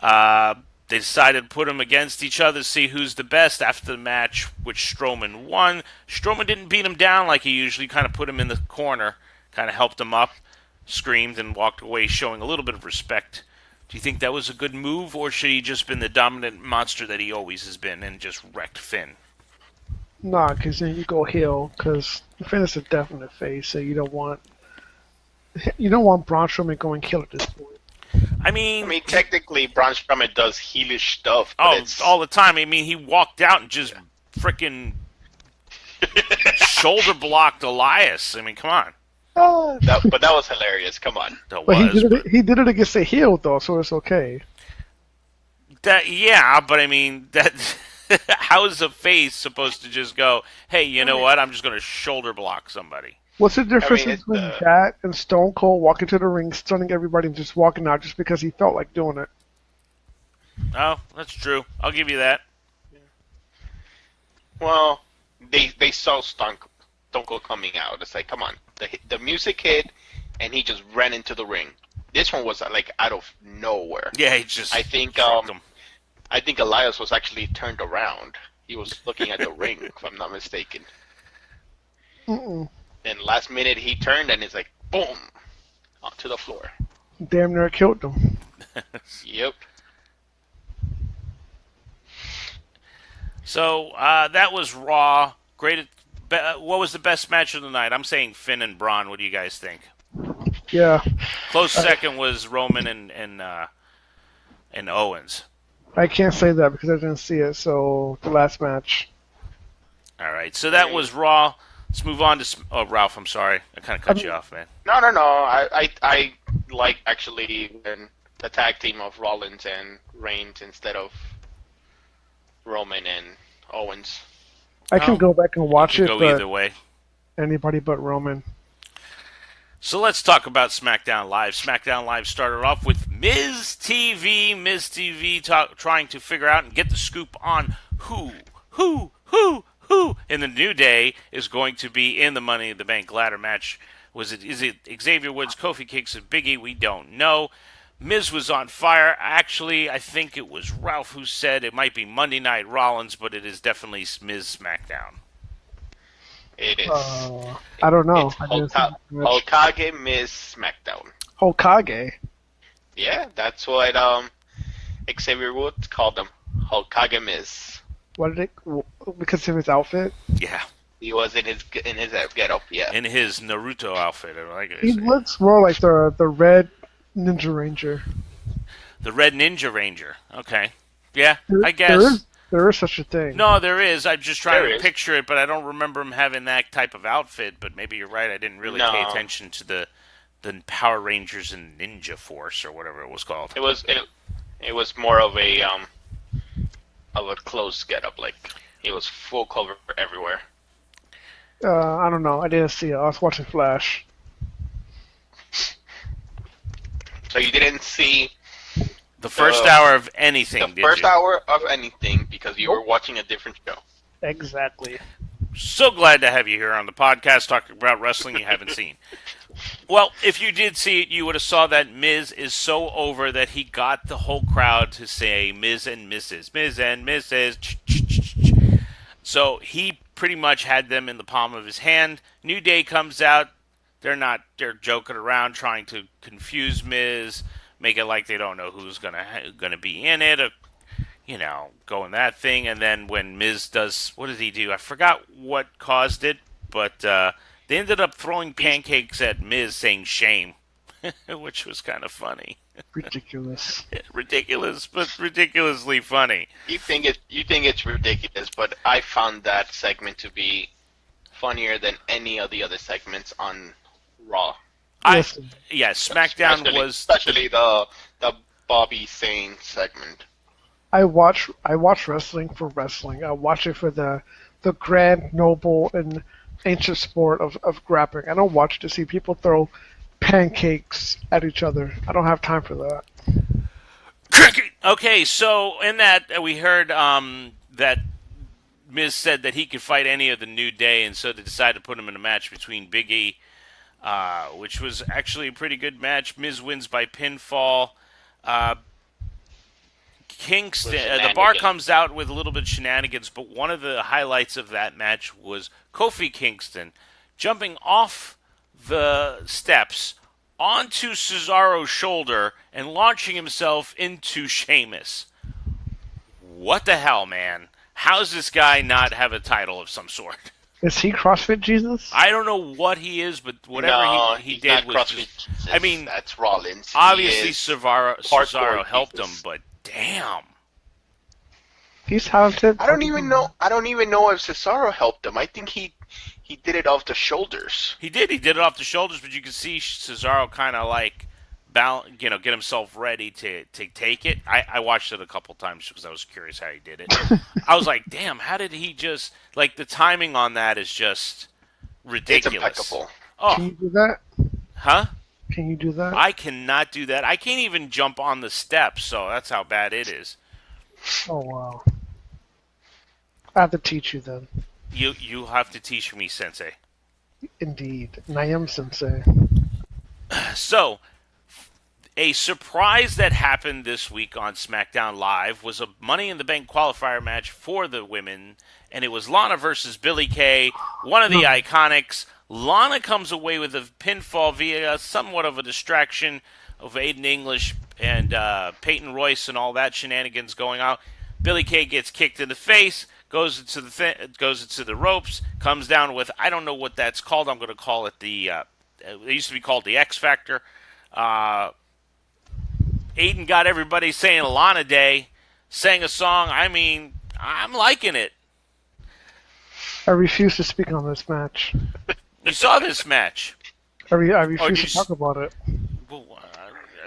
They decided to put them against each other, see who's the best. After the match, which Strowman won. Strowman didn't beat him down like he usually, kind of put him in the corner, kind of helped him up, screamed, and walked away, showing a little bit of respect. Do you think that was a good move, or should he just been the dominant monster that he always has been and just wrecked Finn? Nah, because then you go heel, because Finn is a definite face, so you don't want Braun Strowman going heel at this point. I mean, Technically, Braun Strowman does heelish stuff. But it's all the time. I mean, he walked out and just freaking shoulder blocked Elias. I mean, come on. but that was hilarious. Come on. That But was. he did it against a heel, though, so it's okay. Yeah, but I mean, that. How is a face supposed to just go, hey, you know what? I'm just going to shoulder block somebody. What's the difference it's between that and Stone Cold walking to the ring, stunning everybody, and just walking out just because he felt like doing it? Oh, that's true. I'll give you that. Well, they saw Stone Cold coming out. It's like, come on. The music hit, and he just ran into the ring. This one was like out of nowhere. Yeah, he just. I think trucked him. I think Elias was actually turned around. He was looking at the ring, if I'm not mistaken. Mm-mm. And last minute he turned and it's like boom onto the floor. Damn near killed him. Yep. So that was Raw. Great. What was the best match of the night? I'm saying Finn and Braun. What do you guys think? Yeah. Close second was Roman and Owens. I can't say that because I didn't see it, so the last match. All right. So that was Raw. Let's move on to. Oh, Ralph, I'm sorry. I kind of cut you off, man. No. I like actually when the tag team of Rollins and Reigns instead of Roman and Owens. I can go back and watch Could it, go but either way. anybody but Roman. So let's talk about SmackDown Live. SmackDown Live started off with Miz TV. Miz TV trying to figure out and get the scoop on who in the New Day is going to be in the Money in the Bank ladder match. Is it Xavier Woods, Kofi Kingston, and Big E? We don't know. Miz was on fire. Actually, I think it was Ralph who said it might be Monday Night Rollins, but it is definitely Miz SmackDown. It is. I don't know. It's I didn't see that match. Hokage Miz SmackDown. Hokage. Yeah, that's what Xavier Woods called them. Hokage Miz. What did it? Because of his outfit. Yeah, He was in his get-up, yeah. in his Naruto outfit. I like He it. looks more like the red Ninja Ranger. The Red Ninja Ranger. Okay. Yeah, I guess. There is such a thing. No, there is. I'm just trying There to is. picture it, but I don't remember him having that type of outfit. But maybe you're right. I didn't really No. pay attention to the Power Rangers and Ninja Force or whatever it was called. It was more of a close get-up, like it was full cover everywhere. I don't know. I didn't see it. I was watching Flash. So you didn't see The first hour of anything, the did first you? hour of anything because you were watching a different show. Exactly. So glad to have you here on the podcast talking about wrestling you haven't seen. Well, if you did see it, you would have saw that Miz is so over that he got the whole crowd to say Miz and Mrs. Miz and Mrs. So he pretty much had them in the palm of his hand. New Day comes out. They're joking around, trying to confuse Miz, make it like they don't know who's gonna be in it, or, going that thing. And then when Miz does, what did he do? I forgot what caused it, but they ended up throwing pancakes at Miz, saying shame. which was kind of funny. Ridiculous. Ridiculous, but ridiculously funny. You think it's ridiculous, but I found that segment to be funnier than any of the other segments on Raw. Listen, SmackDown especially the Bobby Sane segment. I watch wrestling for wrestling. I watch it for the grand, noble, and ancient sport of grappling. I don't watch it to see people throw pancakes at each other. I don't have time for that. Okay, so in that we heard that Miz said that he could fight any of the New Day, and so they decided to put him in a match between Big E, which was actually a pretty good match. Miz wins by pinfall. Kingston, the bar comes out with a little bit of shenanigans, but one of the highlights of that match was Kofi Kingston jumping off the steps onto Cesaro's shoulder and launching himself into Sheamus. What the hell, man? How does this guy not have a title of some sort? Is he CrossFit Jesus? I don't know what he is, but whatever he did was just... I mean, that's Rollins. Obviously, Cesaro helped him, but damn. He's talented. I don't even know if Cesaro helped him. I think he did it off the shoulders. He did it off the shoulders, but you could see Cesaro kind of like get himself ready to take it. I watched it a couple times because I was curious how he did it. I was like, damn, how did he just like the timing on that is just ridiculous. It's impeccable. Oh, Can you do that? huh? Can you do that? I cannot do that. I can't even jump on the steps, so that's how bad it is. Oh wow. I have to teach you then. You have to teach me, Sensei. Indeed. And I am sensei. So, a surprise that happened this week on SmackDown Live was a Money in the Bank qualifier match for the women, and it was Lana versus Billie Kay, one of the Iconics. Lana comes away with a pinfall via somewhat of a distraction of Aiden English and Peyton Royce and all that shenanigans going out. Billie Kay gets kicked in the face, goes into the ropes, comes down with, I don't know what that's called. I'm going to call it it used to be called the X Factor. Aiden got everybody saying Lana Day, sang a song. I mean, I'm liking it. I refuse to speak on this match. You saw this match. I refuse to talk about it. Well,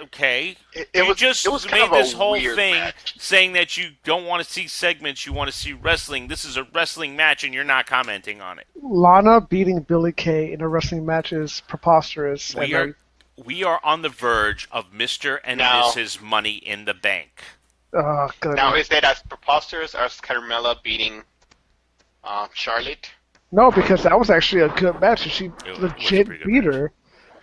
okay. It was kind made of a this whole weird thing match. saying that you don't want to see segments, you want to see wrestling. This is a wrestling match, and you're not commenting on it. Lana beating Billie Kay in a wrestling match is preposterous. We are on the verge of Mr. and Now- Mrs. Money in the Bank. Oh, good. Now, is that as preposterous as Carmella beating Charlotte? No, because that was actually a good match, and she was a legit pretty good beat match. her.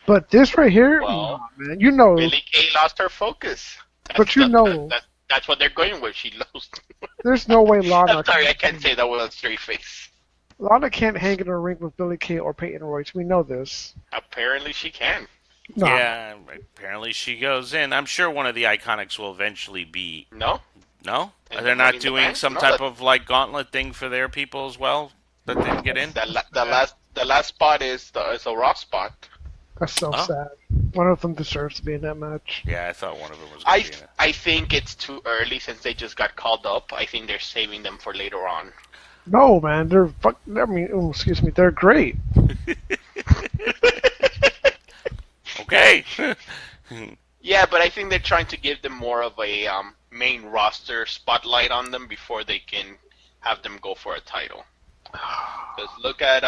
But this right here, Well, nah, man, you know, Billie Kay lost her focus. But you know- That's what they're going with. She lost. there's no way Lana. I'm sorry, I can't say that with a straight face. Lana can't hang in a ring with Billie Kay or Peyton Royce. We know this. Apparently, she can. No. Yeah, apparently she goes in. I'm sure one of the Iconics will eventually be... No. No? In They're the Money not in the doing Bank? some No, type that- of like gauntlet thing for their people as well that didn't get in? The last spot is a Raw spot. That's so Oh. sad. One of them deserves to be in that match. Yeah, I thought one of them was going to be in it. I think it's too early since they just got called up. I think they're saving them for later on. No, man, excuse me, they're great. Okay. Yeah, but I think they're trying to give them more of a main roster spotlight on them before they can have them go for a title. Because look at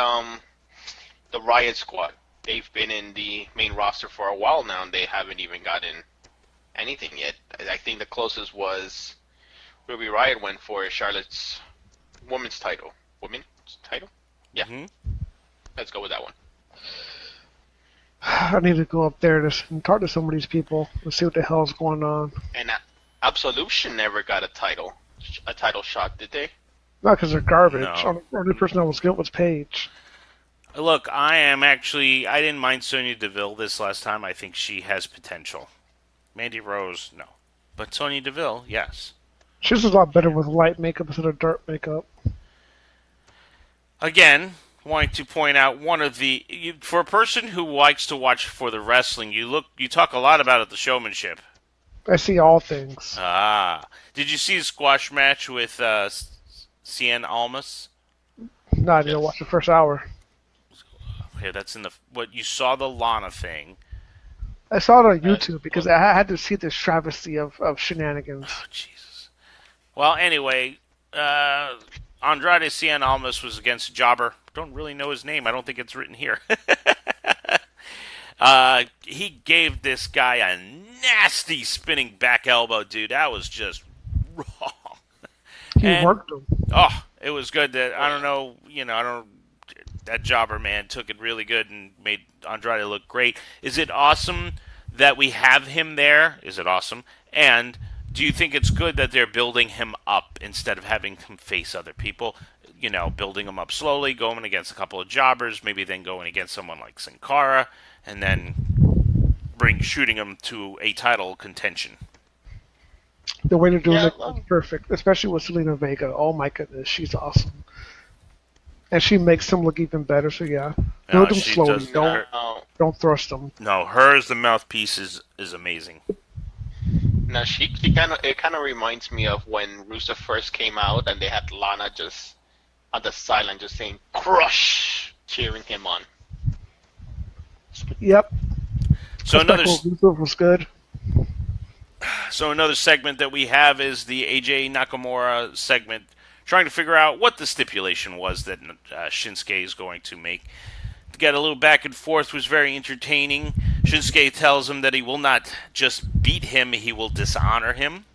the Riot Squad. They've been in the main roster for a while now, and they haven't even gotten anything yet. I think the closest was Ruby Riot went for Charlotte's women's title. Women's title? Yeah. Mhm. Let's go with that one. I need to go up there and talk to some of these people and see what the hell's going on. And Absolution never got a title shot, did they? Not because they're garbage. No. The only person that was good was Paige. Look, I didn't mind Sonya Deville this last time. I think she has potential. Mandy Rose, no. But Sonya Deville, yes. She's a lot better with light makeup instead of dark makeup. Again, wanting to point out one of for a person who likes to watch for the wrestling, you talk a lot about it, the showmanship. I see all things. Ah, did you see the squash match with Cien Almas? No, I didn't Yes. watch the first hour. Okay, that's in the what you saw the Lana thing. I saw it on Uh, YouTube because I had to see this travesty of shenanigans. Oh Jesus. Well, anyway, Andrade Cien Almas was against a Jobber. Don't really know his name. I don't think it's written here. He gave this guy a nasty spinning back elbow, dude. That was just wrong. He And- worked him. Oh, it was good. That I don't know. I don't. That Jobber man took it really good and made Andrade look great. Is it awesome that we have him there? Is it awesome? And do you think it's good that they're building him up instead of having him face other people? Building him up slowly, going against a couple of jobbers, maybe then going against someone like Sin Cara, and then shooting him to a title contention. The way they're doing Yeah, it was perfect, especially with Selena Vega. Oh my goodness, she's awesome. And she makes him look even better, so yeah. Build him she slowly. does- Don't thrust him. No, her as the mouthpiece is amazing. now she kind of reminds me of when Rusev first came out and they had Lana just on the sideline just saying "crush," cheering him on. Yep. So another Rusev was good. So another segment that we have is the AJ Nakamura segment, trying to figure out what the stipulation was that Shinsuke is going to make. To get a little back and forth was very entertaining. Shinsuke tells him that he will not just beat him, he will dishonor him.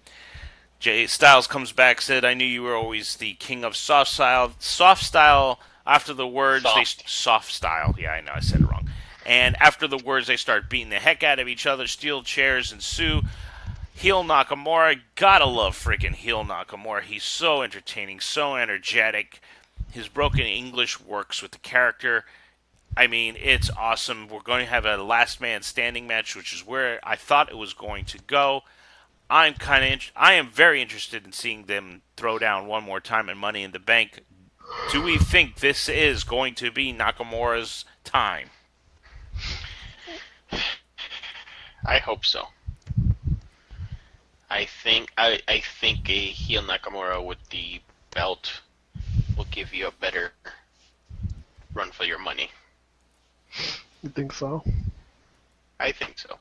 Jay Styles comes back, said, "I knew you were always the king of soft style." Soft style. After the words, soft style. Yeah, I know I said it wrong. And after the words, they start beating the heck out of each other. Steel chairs ensue. Heel Nakamura, gotta love freaking Heel Nakamura. He's so entertaining, so energetic. His broken English works with the character. I mean, it's awesome. We're going to have a last man standing match, which is where I thought it was going to go. I am very interested in seeing them throw down one more time in Money in the Bank. Do we think this is going to be Nakamura's time? I hope so. I think a heel Nakamura with the belt will give you a better run for your money. You think so? I think so.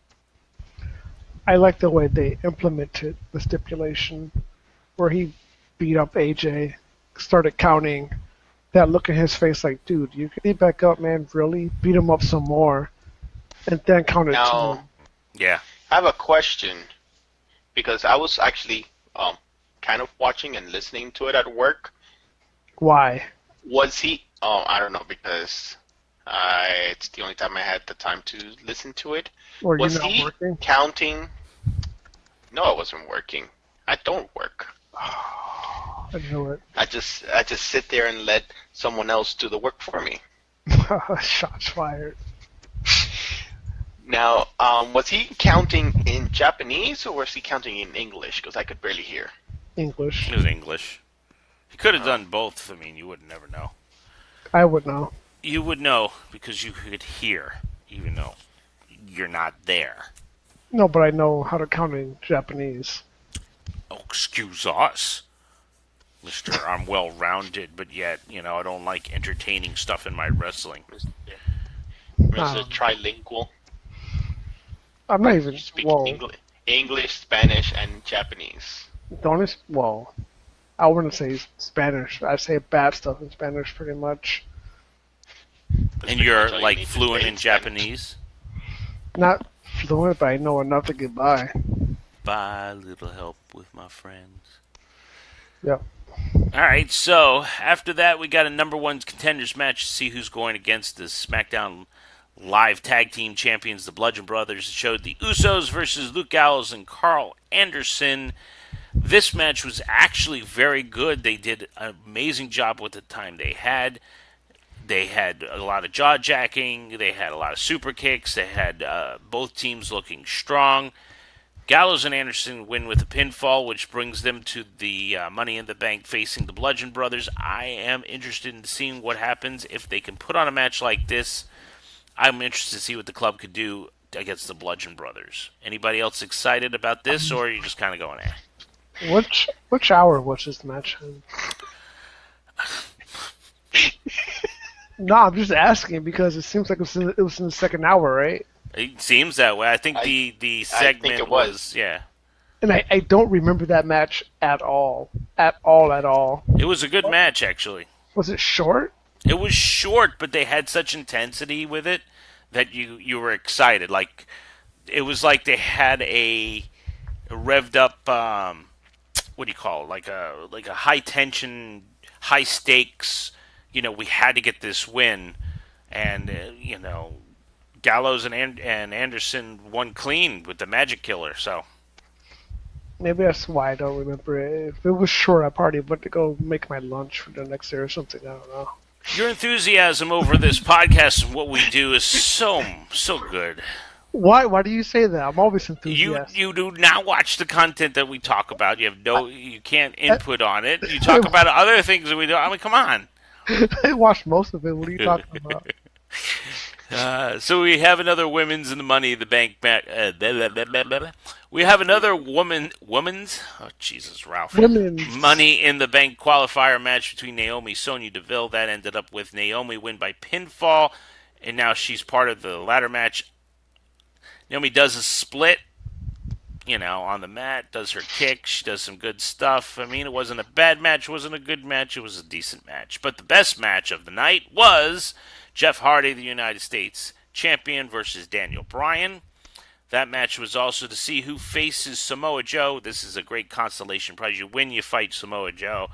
I like the way they implemented the stipulation where he beat up AJ, started counting. That look in his face like, dude, you can get back up, man, really? Beat him up some more. And then count it to Now, him. Yeah. I have a question because I was actually kind of watching and listening to it at work. Why? Was he? I don't know because it's the only time I had the time to listen to it. Or Was you not he working? counting? No, it wasn't working. I don't work. I knew it. I just sit there and let someone else do the work for me. Shots fired. Now, was he counting in Japanese or was he counting in English? Because I could barely hear. English. It was English. He could have done both. I mean, you would never know. I would know. You would know because you could hear, even though you're not there. No, but I know how to count in Japanese. Oh, excuse us, Mister. I'm well-rounded, but yet, I don't like entertaining stuff in my wrestling. Mr. Trilingual. I'm not even. You speak Well, English, Spanish, and Japanese. don't it? Well, I wouldn't say Spanish. I say bad stuff in Spanish pretty much. That's And pretty you're much all you like need to fluent say in Spanish. Japanese. Not fluent, but I know enough to get by. By little help with my friends. Yep. All right, so after that, we got a number one contenders match to see who's going against the SmackDown Live Tag Team Champions, the Bludgeon Brothers. It showed the Usos versus Luke Gallows and Carl Anderson. This match was actually very good. They did an amazing job with the time they had. They had a lot of jaw jacking. They had a lot of super kicks. They had both teams looking strong. Gallows and Anderson win with a pinfall, which brings them to the Money in the Bank facing the Bludgeon Brothers. I am interested in seeing what happens if they can put on a match like this. I'm interested to see what the club could do against the Bludgeon Brothers. Anybody else excited about this, or are you just kind of going, eh? Which hour was this match? No, I'm just asking because it seems like it was in the second hour, right? It seems that way. I think the segment think it was. yeah. And I don't remember that match at all. At all. It was a good match, actually. Was it short? It was short, but they had such intensity with it that you were excited. Like it was like they had a revved up what do you call it? Like a high tension, high stakes. We had to get this win, and Gallows and Anderson won clean with the Magic Killer. So Maybe that's why I don't remember it. If it was short, I probably went to go make my lunch for the next day or something. I don't know. your enthusiasm over this podcast and what we do is so good. Why do you say that? I'm always enthusiastic. You do not watch the content that we talk about. You can't input on it. You talk about other things that we do. I mean, come on. I watched most of it. What are you talking about? So we have another women's in the Money in the Bank match. We have another women's. Oh Jesus, Ralph. Women's. Money in the Bank qualifier match between Naomi and Sonya Deville. That ended up with Naomi win by pinfall, and now she's part of the ladder match. Naomi does a split, on the mat, does her kick. She does some good stuff. I mean, it wasn't a bad match, it wasn't a good match, it was a decent match. But the best match of the night was Jeff Hardy, the United States champion, versus Daniel Bryan. That match was also to see who faces Samoa Joe. This is a great consolation prize. You win, you fight Samoa Joe.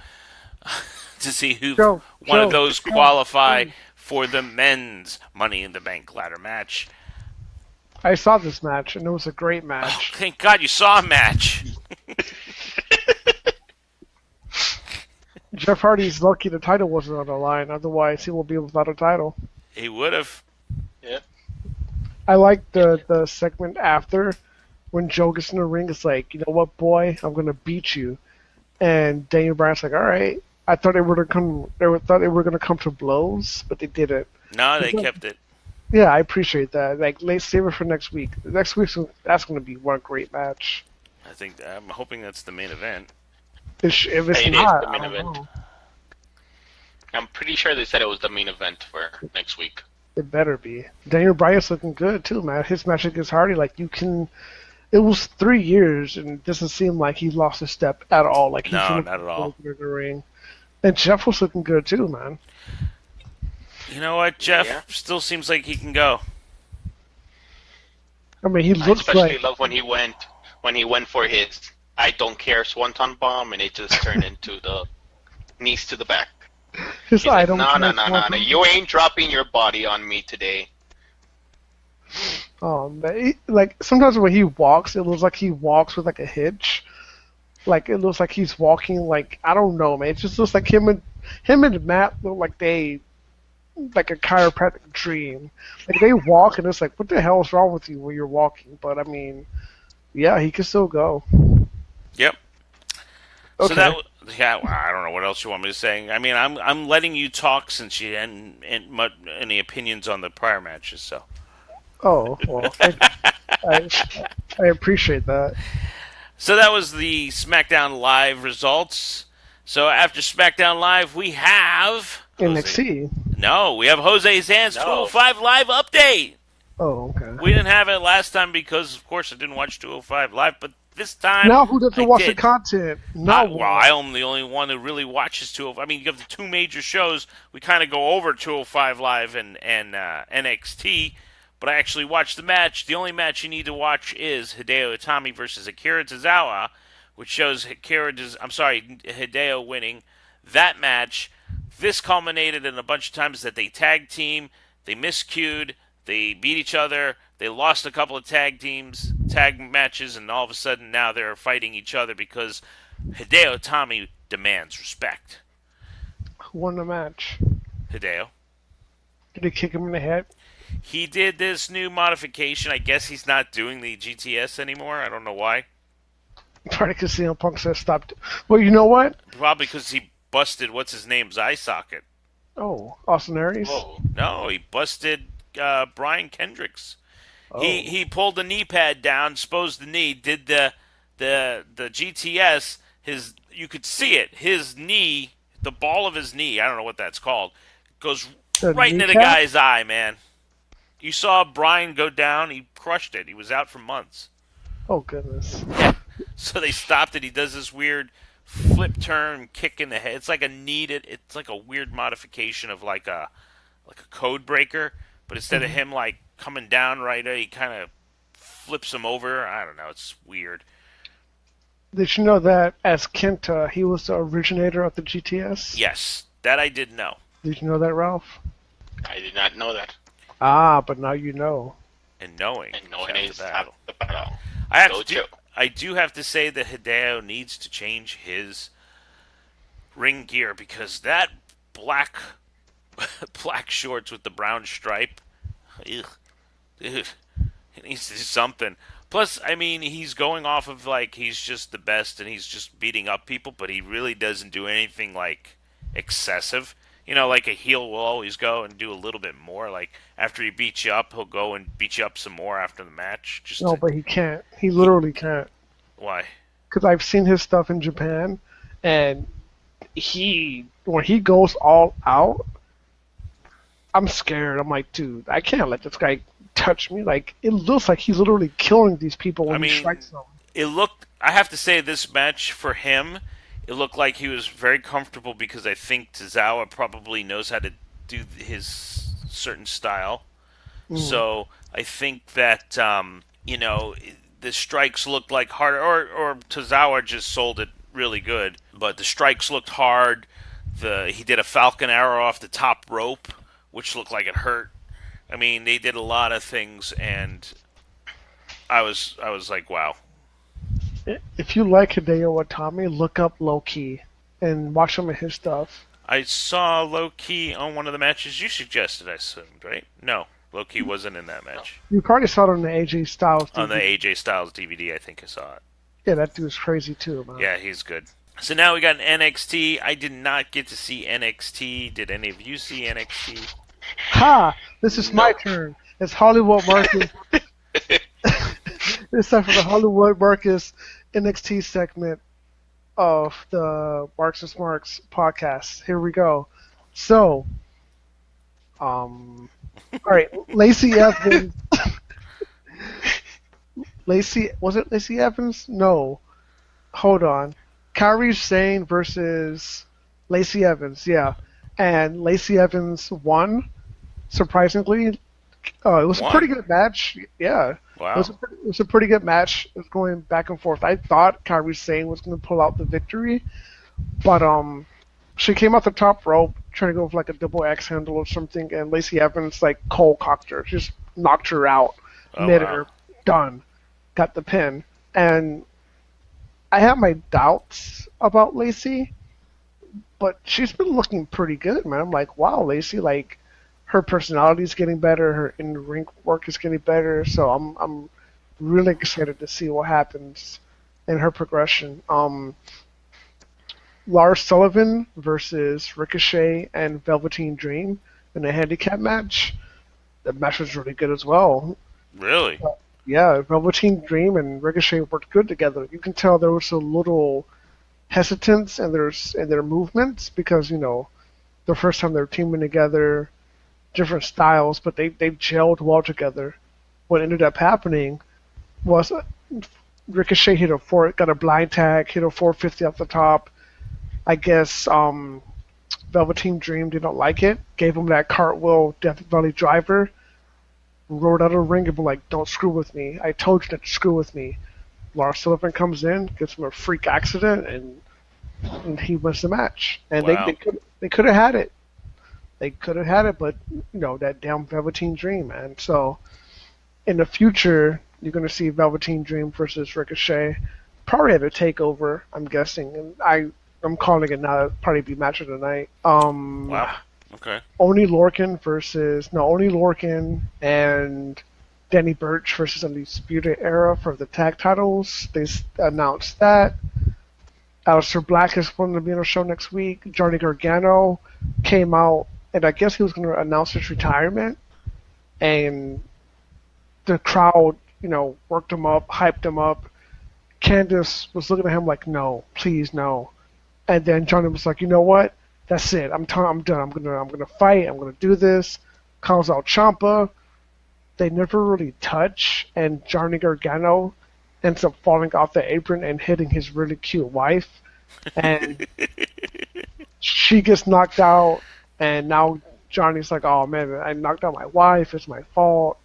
To see who one of those qualify for the men's Money in the Bank ladder match. I saw this match, and it was a great Oh, match. thank God you saw a match. Jeff Hardy's lucky the title wasn't on the line. Otherwise, he will be without a title. He would have. Yep. I like the segment after when Joe gets in the ring. It's like, you know what, boy, I'm gonna beat you. And Daniel Bryan's like, all right. I thought they were gonna come. Thought they were gonna come to blows, but they didn't. No, they kept it. Yeah, I appreciate that. Like, let's save it for next week. Next week's that's gonna be one great match. I'm hoping that's the main event. If it's It is not, the main I don't event. know. I'm pretty sure they said it was the main event for next week. It better be. Daniel Bryan's looking good too, man. His match against Hardy, like you can. It was 3 years, and it doesn't seem like he lost a step at all. Like he's No, not at all. in the ring. And Jeff was looking good too, man. You know what? Jeff Yeah. still seems like he can go. I mean, he I looks especially like love when he went for his I don't care swanton bomb, and it just turned into the knees to the back. his He's like, item. no, you ain't dropping your body on me today. Man, like sometimes when he walks, it looks like he walks with like a hitch. Like it looks like he's walking like I don't know, man. It just looks like him and Matt look like like a chiropractic dream. Like they walk and it's like, what the hell is wrong with you when you're walking? But I mean, yeah, he can still go. Yep. Okay. So I don't know what else you want me to say. I mean, I'm letting you talk since you hadn't any opinions on the prior matches. So. Oh well, I appreciate that. So that was the SmackDown Live results. So after SmackDown Live, we have NXT. No, we have Jose Sands No. 205 Live update. Oh, okay. We didn't have it last time because, of course, I didn't watch 205 Live, but this time Now who doesn't I watch did. the content? No. Well, I am the only one who really watches 205. I mean, you have the two major shows. We kind of go over 205 Live and NXT, but I actually watched the match. The only match you need to watch is Hideo Itami versus Akira Tozawa, which shows Hideo winning that match. This culminated in a bunch of times that they tag team, they miscued, they beat each other, they lost a couple of tag matches, and all of a sudden now they're fighting each other because Hideo Itami demands respect. Who won the match? Hideo. Did he kick him in the head? He did this new modification. I guess he's not doing the GTS anymore. I don't know why. Probably because CM Punk says stopped. Well, you know what? Probably because he busted what's his name's eye socket. Oh, Austin Aries. Whoa. No, he busted Brian Kendricks. Oh. He pulled the knee pad down, exposed the knee, did the GTS. You could see it. His knee, the ball of his knee, I don't know what that's called, goes The right into the kneecap? guy's eye, man. You saw Brian go down. He crushed it. He was out for months. Oh goodness. So they stopped it. He does this weird flip turn kick in the head. It's like it's like a weird modification of like a code breaker, but instead of him like coming down right, he kind of flips him over. I don't know. It's weird. Did you know that as Kenta, he was the originator of the GTS? Yes, that I did know. Did you know that, Ralph? I did not know that. Ah, but now you know. And knowing And knowing half is the half battle. the battle. I I do have to say that Hideo needs to change his ring gear because that black shorts with the brown stripe, ugh, dude, it needs to do something. Plus, I mean, he's going off of like he's just the best and he's just beating up people, but he really doesn't do anything like excessive. You know, like a heel will always go and do a little bit more. Like after he beats you up, he'll go and beat you up some more after the match. Just No, but he can't. He literally can't. why? Because I've seen his stuff in Japan, and when he goes all out, I'm scared. I'm like, dude, I can't let this guy touch me. Like, it looks like he's literally killing these people when I he mean, strikes them. It looked. I have to say, this match for him, it looked like he was very comfortable because I think Tozawa probably knows how to do his certain style. So I think that the strikes looked like hard, or Tozawa just sold it really good. But the strikes looked hard. He did a Falcon Arrow off the top rope, which looked like it hurt. I mean, they did a lot of things, and I was like, wow. If you like Hideo Watami, look up Low Key and watch some of his stuff. I saw Low Key on one of the matches you suggested, I assumed, right? No, Low Key wasn't in that match. You probably saw it on the AJ Styles DVD. On the AJ Styles DVD, I think I saw it. Yeah, that dude's crazy too, man. Yeah, he's good. So now we got an NXT. I did not get to see NXT. Did any of you see NXT? Ha! This is my turn. It's Hollywood Marcus. It's time for the Hollywood Marcus NXT segment of the Marks and Smarks podcast. Here we go. So, all right, Lacey Evans. Was it Lacey Evans? No. Hold on. Kairi Sane versus Lacey Evans, yeah. And Lacey Evans won, surprisingly. It was a pretty good match, yeah. Wow. It was a pretty good match. It was going back and forth. I thought Kairi Sane was going to pull out the victory, but she came off the top rope trying to go for like a double X handle or something, and Lacey Evans like cold cocked her, just knocked her out, Wow. done, got the pin, and I have my doubts about Lacey, but she's been looking pretty good, man. I'm like, wow, Lacey, like her personality is getting better, her in-ring work is getting better, so I'm really excited to see what happens in her progression. Lars Sullivan versus Ricochet and Velveteen Dream in a handicap match. The match was really good as well. Really? Yeah, Velveteen Dream and Ricochet worked good together. You can tell there was a little hesitance in their movements because, the first time they were teaming together, different styles, but they gelled well together. What ended up happening was Ricochet got a blind tag, hit a 450 off the top. I guess Velveteen Dream didn't like it, gave him that cartwheel Death Valley driver, rolled out of the ring and be like, don't screw with me. I told you not to screw with me. Lars Sullivan comes in, gets him a freak accident, and he wins the match. And Wow. they could have had it. They could have had it, but, that damn Velveteen Dream, man. So, in the future, you're going to see Velveteen Dream versus Ricochet. Probably at a takeover, I'm guessing. And I'm calling it now. It'll probably be match of the night. Wow. Okay. Oni Lorcan and Danny Burch versus Undisputed Era for the tag titles. They announced that. Aleister Black is going to be on the show next week. Johnny Gargano came out, and I guess he was going to announce his retirement. And the crowd, worked him up, hyped him up. Candice was looking at him like, no, please, no. And then Johnny was like, you know what? That's it. I'm done. I'm gonna fight. I'm gonna do this. Calls out Ciampa. They never really touch, and Johnny Gargano ends up falling off the apron and hitting his really cute wife, and she gets knocked out. And now Johnny's like, oh man, I knocked out my wife. It's my fault.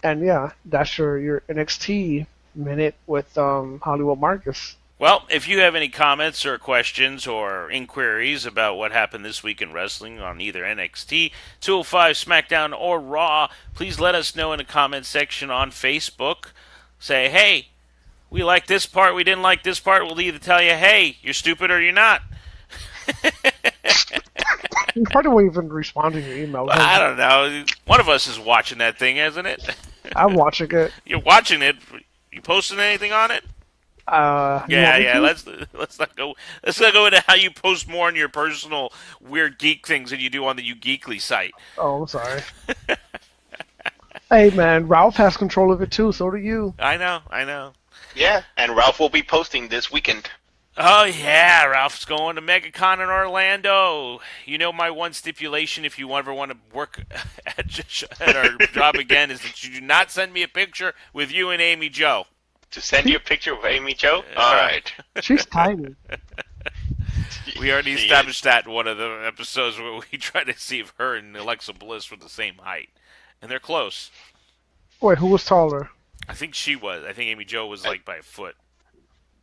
And yeah, that's your NXT minute with Hollywood Marcus. Well, if you have any comments or questions or inquiries about what happened this week in wrestling on either NXT, 205, SmackDown, or Raw, please let us know in the comment section on Facebook. Say, hey, we like this part, we didn't like this part. We'll either tell you, hey, you're stupid or you're not. You probably won't even respond to your email. I don't know. One of us is watching that thing, isn't it? I'm watching it. You're watching it. You posting anything on it? Yeah. Let's not go into how you post more on your personal weird geek things than you do on the You Geekly site. Oh, I'm sorry. Hey, man, Ralph has control of it too. So do you. I know. Yeah, and Ralph will be posting this weekend. Oh yeah, Ralph's going to MegaCon in Orlando. You know, my one stipulation, if you ever want to work at our job again, is that you do not send me a picture with you and Amy Jo. To send you a picture of Amy Jo? All right. She's tiny. We already established that in one of the episodes where we tried to see if her and Alexa Bliss were the same height. And they're close. Wait, who was taller? I think she was. I think Amy Jo was like by a foot.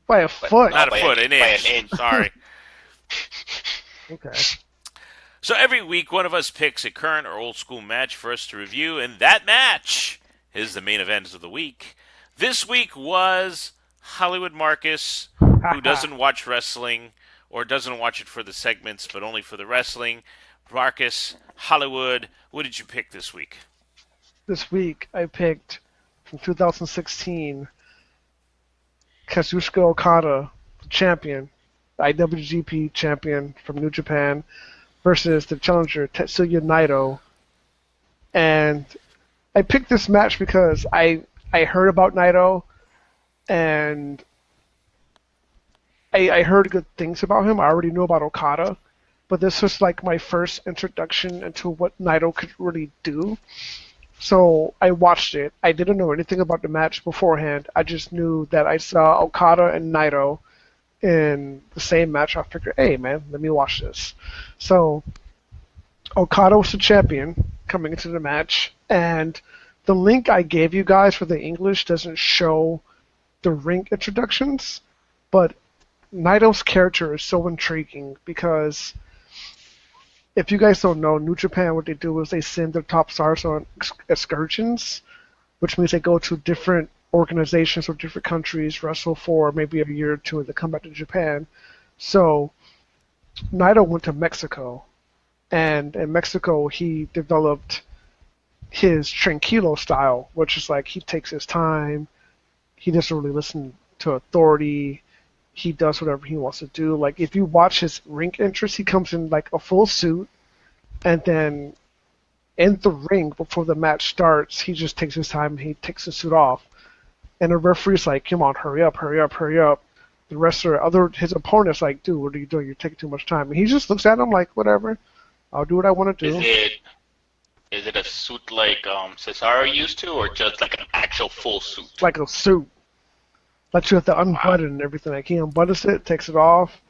By a foot? Not a foot, an inch. Sorry. Okay. So every week, one of us picks a current or old school match for us to review, and that match is the main event of the week. This week was Hollywood Marcus, who doesn't watch wrestling, or doesn't watch it for the segments, but only for the wrestling. Marcus, Hollywood, what did you pick this week? This week, I picked, from 2016, Kazuchika Okada, the champion, the IWGP champion from New Japan, versus the challenger, Tetsuya Naito. And I picked this match because I heard about Naito, and I heard good things about him. I already knew about Okada, but this was like my first introduction into what Naito could really do. So I watched it. I didn't know anything about the match beforehand. I just knew that I saw Okada and Naito in the same match. I figured, hey man, let me watch this. So Okada was the champion coming into the match, and the link I gave you guys for the English doesn't show the ring introductions, but Naito's character is so intriguing because if you guys don't know, New Japan, what they do is they send their top stars on excursions, which means they go to different organizations or different countries, wrestle for maybe a year or two, and they come back to Japan. So Naito went to Mexico, and in Mexico he developed his tranquilo style, which is like he takes his time, he doesn't really listen to authority, he does whatever he wants to do. Like if you watch his ring entrance, he comes in like a full suit, and then in the ring before the match starts, he just takes his time, he takes the suit off, and the referee's like, come on, hurry up. The rest of his opponent's like, dude, what are you doing? You're taking too much time. And he just looks at him like, whatever, I'll do what I want to do. Is it a suit like Cesaro used to, or just like an actual full suit? Like a suit. Like you have to unbutton and everything. Like he unbuttons it, takes it off,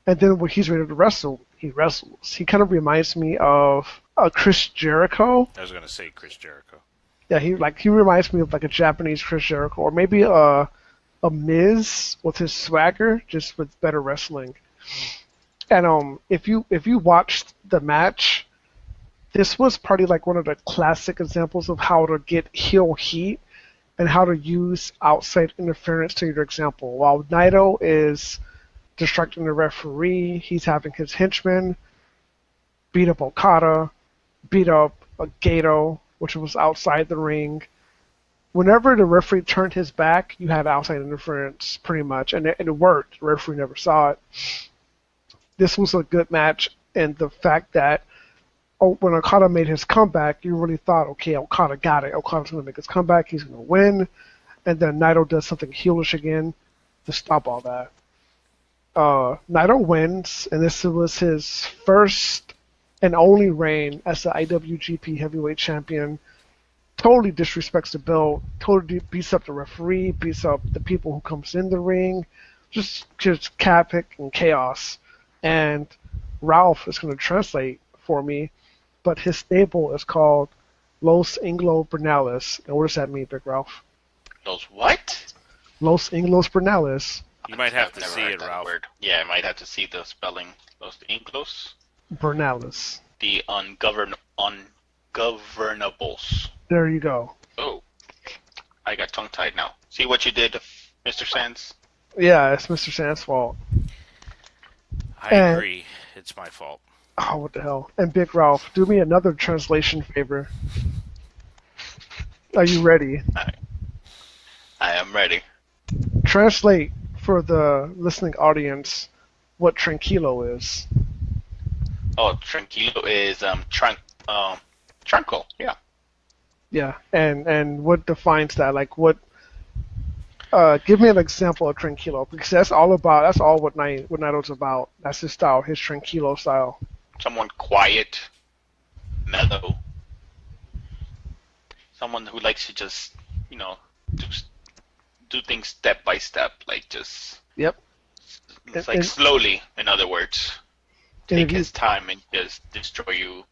and then when he's ready to wrestle, he wrestles. He kind of reminds me of Chris Jericho. I was going to say Chris Jericho. Yeah, he reminds me of like a Japanese Chris Jericho, or maybe a Miz with his swagger, just with better wrestling. And if you watched the match, this was probably like one of the classic examples of how to get heel heat and how to use outside interference to your example. While Naito is distracting the referee, he's having his henchmen beat up Okada, beat up Gato, which was outside the ring. Whenever the referee turned his back, you had outside interference, pretty much, and it worked. The referee never saw it. This was a good match, and the fact that when Okada made his comeback, you really thought, okay, Okada got it. Okada's going to make his comeback. He's going to win. And then Naito does something heelish again to stop all that. Naito wins, and this was his first and only reign as the IWGP Heavyweight Champion. Totally disrespects the belt, totally beats up the referee, beats up the people who comes in the ring. Just havoc and chaos. And Ralph is going to translate for me, but his stable is called Los Inglo-Bernales. And what does that mean, Big Ralph? Those what? Los Inglos-Bernales. You might have I've to never see heard it, that Ralph. word. Yeah, I might have to see the spelling. Los Inglos? Bernales. The ungovernables. There you go. Oh, I got tongue-tied now. See what you did, Mr. Sands? Yeah, it's Mr. Sand's fault. I And- agree. It's my fault. Oh, what the hell. And Big Ralph, do me another translation favor. Are you ready? I am ready. Translate for the listening audience what tranquilo is. Oh, tranquilo is tranquil. Yeah. Yeah, and what defines that? Like what? Give me an example of tranquilo, because that's all what Naito's about. That's his style, his tranquilo style. Someone quiet, mellow. Someone who likes to just, do things step by step, like just. Yep. It's like slowly, in other words. Take his time and just destroy you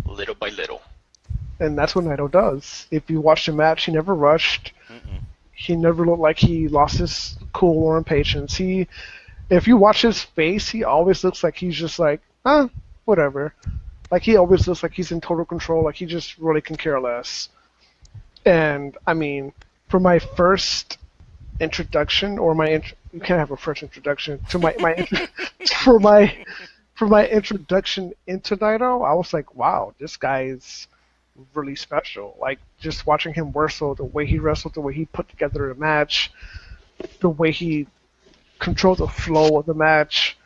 little by little. And that's what Naito does. If you watch the match, he never rushed. Mm-mm. He never looked like he lost his cool or impatience. If you watch his face, he always looks like he's just like, whatever. Like he always looks like he's in total control. Like he just really can care less. And I mean, for my first introduction, or you can't have a first introduction to for my introduction into Naito, I was like, wow, this guy's really special. Like just watching him wrestle, the way he wrestled, the way he put together the match, the way he controlled the flow of the match,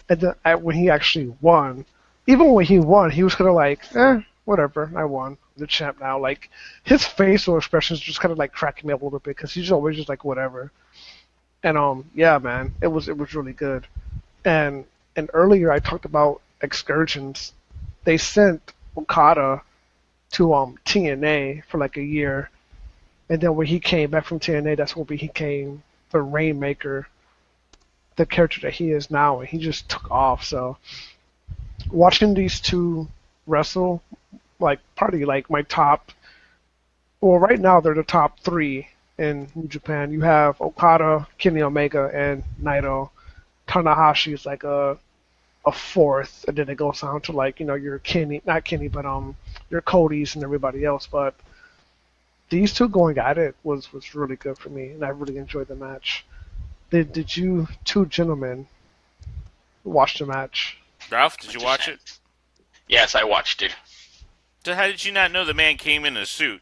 and then when he actually won, even when he won, he was kind of like, whatever, I won, I'm the champ now. Like his facial expressions just kind of like cracking me up a little bit because he's always just like whatever. And yeah, man, it was really good. And earlier I talked about excursions. They sent Okada to TNA for like a year, and then when he came back from TNA, that's when he became the Rainmaker, the character that he is now, and he just took off. So watching these two wrestle, like probably like my top, well right now they're the top three in New Japan. You have Okada, Kenny Omega, and Naito. Tanahashi is like a fourth, and then it goes down to like your not Kenny, but your Cody's and everybody else. But these two going at it was really good for me, and I really enjoyed the match. Did you two gentlemen watch the match? Ralph, did you watch it? Yes, I watched it. So how did you not know the man came in a suit?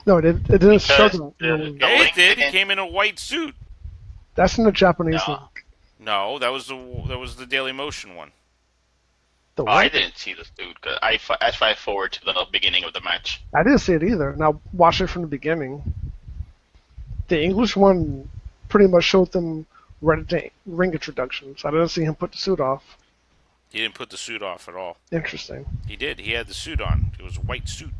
No, it didn't show them. Yeah, it did. He came in a white suit. That's in the Japanese No. league. No, that was the Daily Motion one. The I what? didn't see the suit. 'Cause I fast forward to the beginning of the match. I didn't see it either. Now watch it from the beginning. The English one pretty much showed them right at the ring introductions. I didn't see him put the suit off. He didn't put the suit off at all. Interesting. He did. He had the suit on. It was a white suit.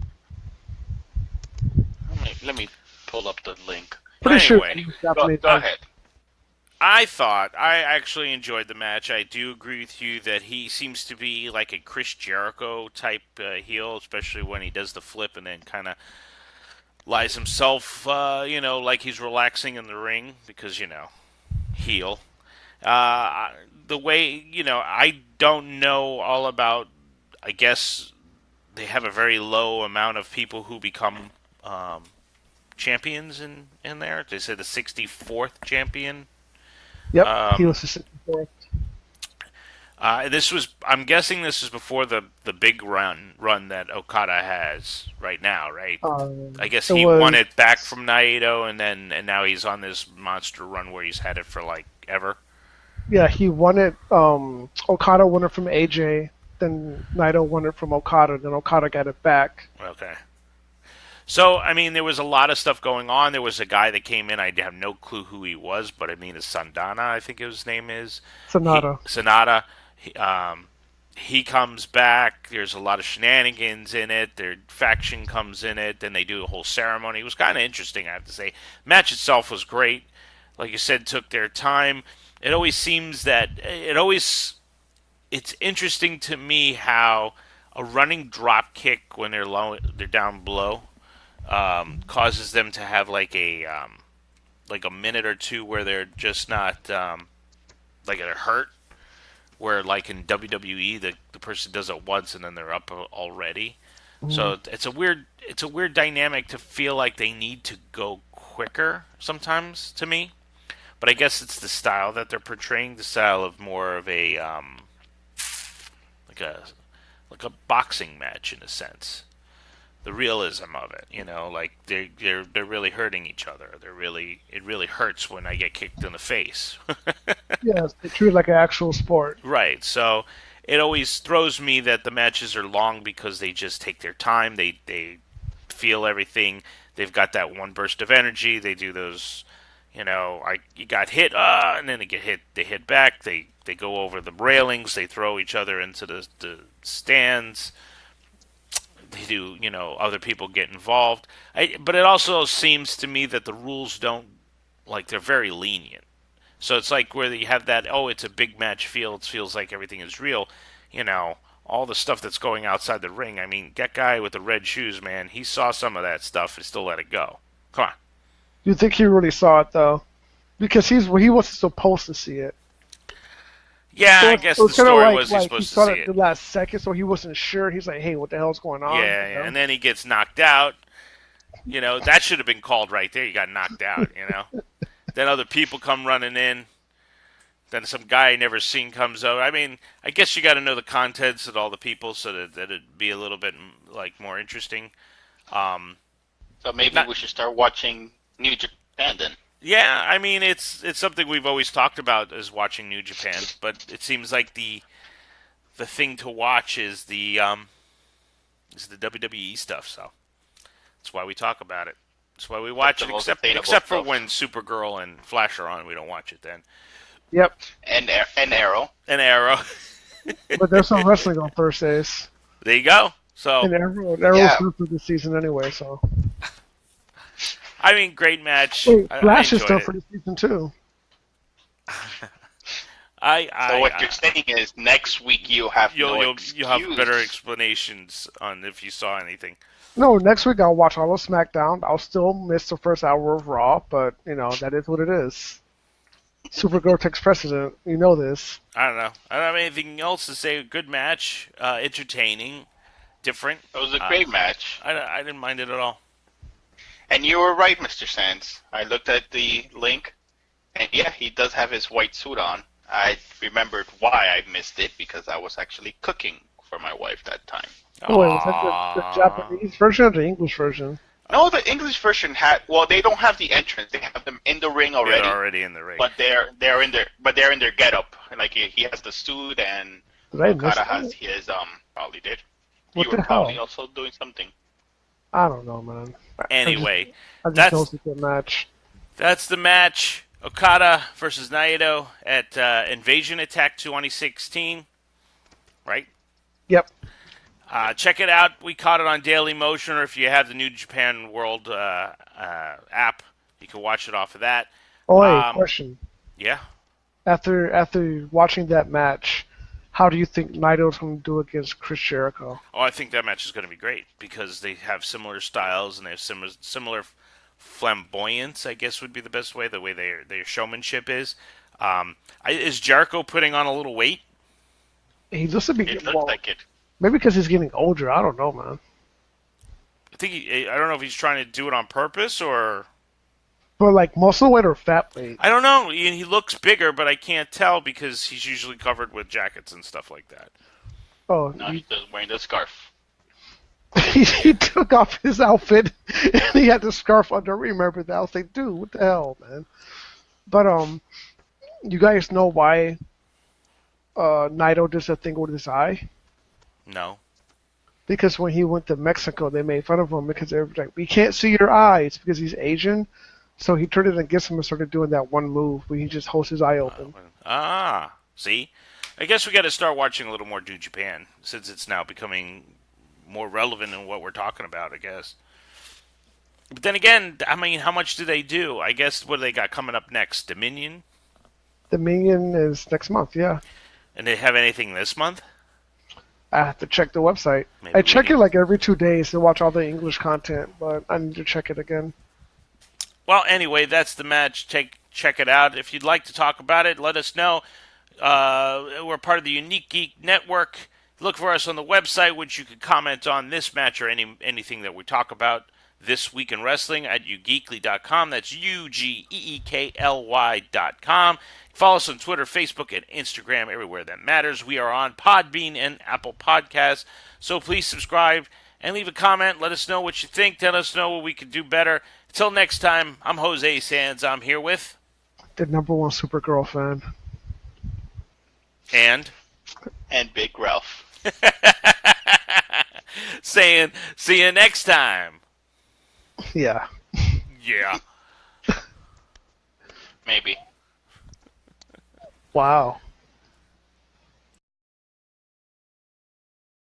Let me pull up the link. Pretty Anyway, sure he was Go Japanese. ahead. I actually enjoyed the match. I do agree with you that he seems to be like a Chris Jericho type heel, especially when he does the flip and then kind of lies himself, like he's relaxing in the ring because, heel. The way, I don't know all about, I guess they have a very low amount of people who become champions in there. They said the 64th champion. Yep, he was the 64th. I'm guessing this is before the big run that Okada has right now, right? I guess It he won was it back from Naito, and now he's on this monster run where he's had it for like ever. yeah, he won it. Okada won it from AJ, then Naito won it from Okada, then Okada got it back. Okay. So, I mean, there was a lot of stuff going on. There was a guy that came in. I have no clue who he was, but I mean, it's Sandana, I think his name is. Sonata. Sonata. He comes back. There's a lot of shenanigans in it. Their faction comes in it. Then they do a whole ceremony. It was kind of interesting, I have to say. Match itself was great. Like you said, took their time. It always seems that it's interesting to me how a running drop kick when they're down below causes them to have like a minute or two where they're just not like they're hurt. Where like in WWE, the person does it once and then they're up already. So it's a weird dynamic to feel like they need to go quicker sometimes to me. But I guess it's the style that they're portraying, the style of more of a like a like a boxing match in a sense. The realism of it, like they're really hurting each other. It really hurts when I get kicked in the face. Yes, they treat it like an actual sport. Right. So it always throws me that the matches are long because they just take their time. They feel everything. They've got that one burst of energy. They do those, you got hit, and then they get hit. They hit back. They go over the railings. They throw each other into the stands. They do, other people get involved. But it also seems to me that the rules don't, they're very lenient. So it's like where you have that, it's a big match feel. It feels like everything is real. All the stuff that's going outside the ring. I mean, that guy with the red shoes, man, he saw some of that stuff and still let it go. Come on. You think he really saw it though? Because he wasn't supposed to see it. Yeah, So I guess the story was he's he supposed saw to it see at the it. last second, so he wasn't sure. He's like, "Hey, what the hell's going on?" Yeah, yeah, and then he gets knocked out. That should have been called right there. You got knocked out, Then other people come running in. Then some guy I never seen comes over. I mean, I guess you got to know the contents of all the people so that it'd be a little bit more interesting. So maybe Not- we should start watching New Japan then. Yeah, I mean it's something we've always talked about is watching New Japan, but it seems like the thing to watch is the WWE stuff. So that's why we talk about it. That's why we watch the it, most except sustainable for stuff. when Supergirl and Flash are on. We don't watch it then. Yep. And Arrow. And Arrow. But there's some wrestling on Thursdays, There you go. So and Arrow's Yeah. through for the season anyway. So I mean, great match. wait, I Flash is enjoyed still it. for the season too. So what you're saying is next week you'll have you'll have excuse. better explanations on if you saw anything. No, next week I'll watch all of SmackDown. I'll still miss the first hour of Raw, but that is what it is. Supergirl takes precedent. You know this. I don't know. I don't have anything else to say. Good match, entertaining, different. It was a great match. I didn't mind it at all. And you were right, Mr. Sands. I looked at the link, and yeah, he does have his white suit on. I remembered why I missed it because I was actually cooking for my wife that time. Oh, wait, is that the Japanese version or the English version? No, the English version they don't have the entrance. They have them in the ring already. They're already in the ring. But they're in their getup. Like he has the suit and Did I miss Okada has that? his probably did. What you the were probably hell? also doing something. I don't know, man. Anyway, I just that's know it's a good match. that's the match. Okada versus Naito at Invasion Attack 2016. Right? Yep. Check it out. We caught it on Daily Motion, or if you have the New Japan World app, you can watch it off of that. Oh, wait, question. Yeah. After watching that match, how do you think Naito's going to do against Chris Jericho? Oh, I think that match is going to be great because they have similar styles and they have similar flamboyance, I guess would be the best way, the way their showmanship is. Is Jericho putting on a little weight? He looks to be It looks like it. maybe because he's getting older. I don't know, man. I don't know if he's trying to do it on purpose or But like muscle weight or fat weight? I don't know. He looks bigger, but I can't tell because he's usually covered with jackets and stuff like that. Oh, No, he's just wearing the scarf. he took off his outfit and he had the scarf under. Remember that? I was like, dude, what the hell, man? But you guys know why Naito does that thing with his eye? No. Because when he went to Mexico, they made fun of him because they were like, "We can't see your eyes," because he's Asian. So he turned it against him and started doing that one move where he just holds his eye open. See? I guess we got to start watching a little more New Japan since it's now becoming more relevant in what we're talking about, I guess. But then again, I mean, how much do they do? I guess what do they got coming up next? Dominion? Dominion is next month, yeah. And they have anything this month? I have to check the website. Maybe I we check need- it like every 2 days to watch all the English content, but I need to check it again. Well, anyway, that's the match. Check it out. If you'd like to talk about it, let us know. We're part of the Unique Geek Network. Look for us on the website, which you can comment on this match or anything that we talk about this week in wrestling at ugeekly.com. That's ugeekly.com. Follow us on Twitter, Facebook, and Instagram, everywhere that matters. We are on Podbean and Apple Podcasts, so please subscribe and leave a comment. Let us know what you think. Tell us know what we can do better. Until next time, I'm Jose Sands. I'm here with... The #1 Supergirl fan. And Big Ralph. saying, see you next time. Yeah. Yeah. Maybe. Wow.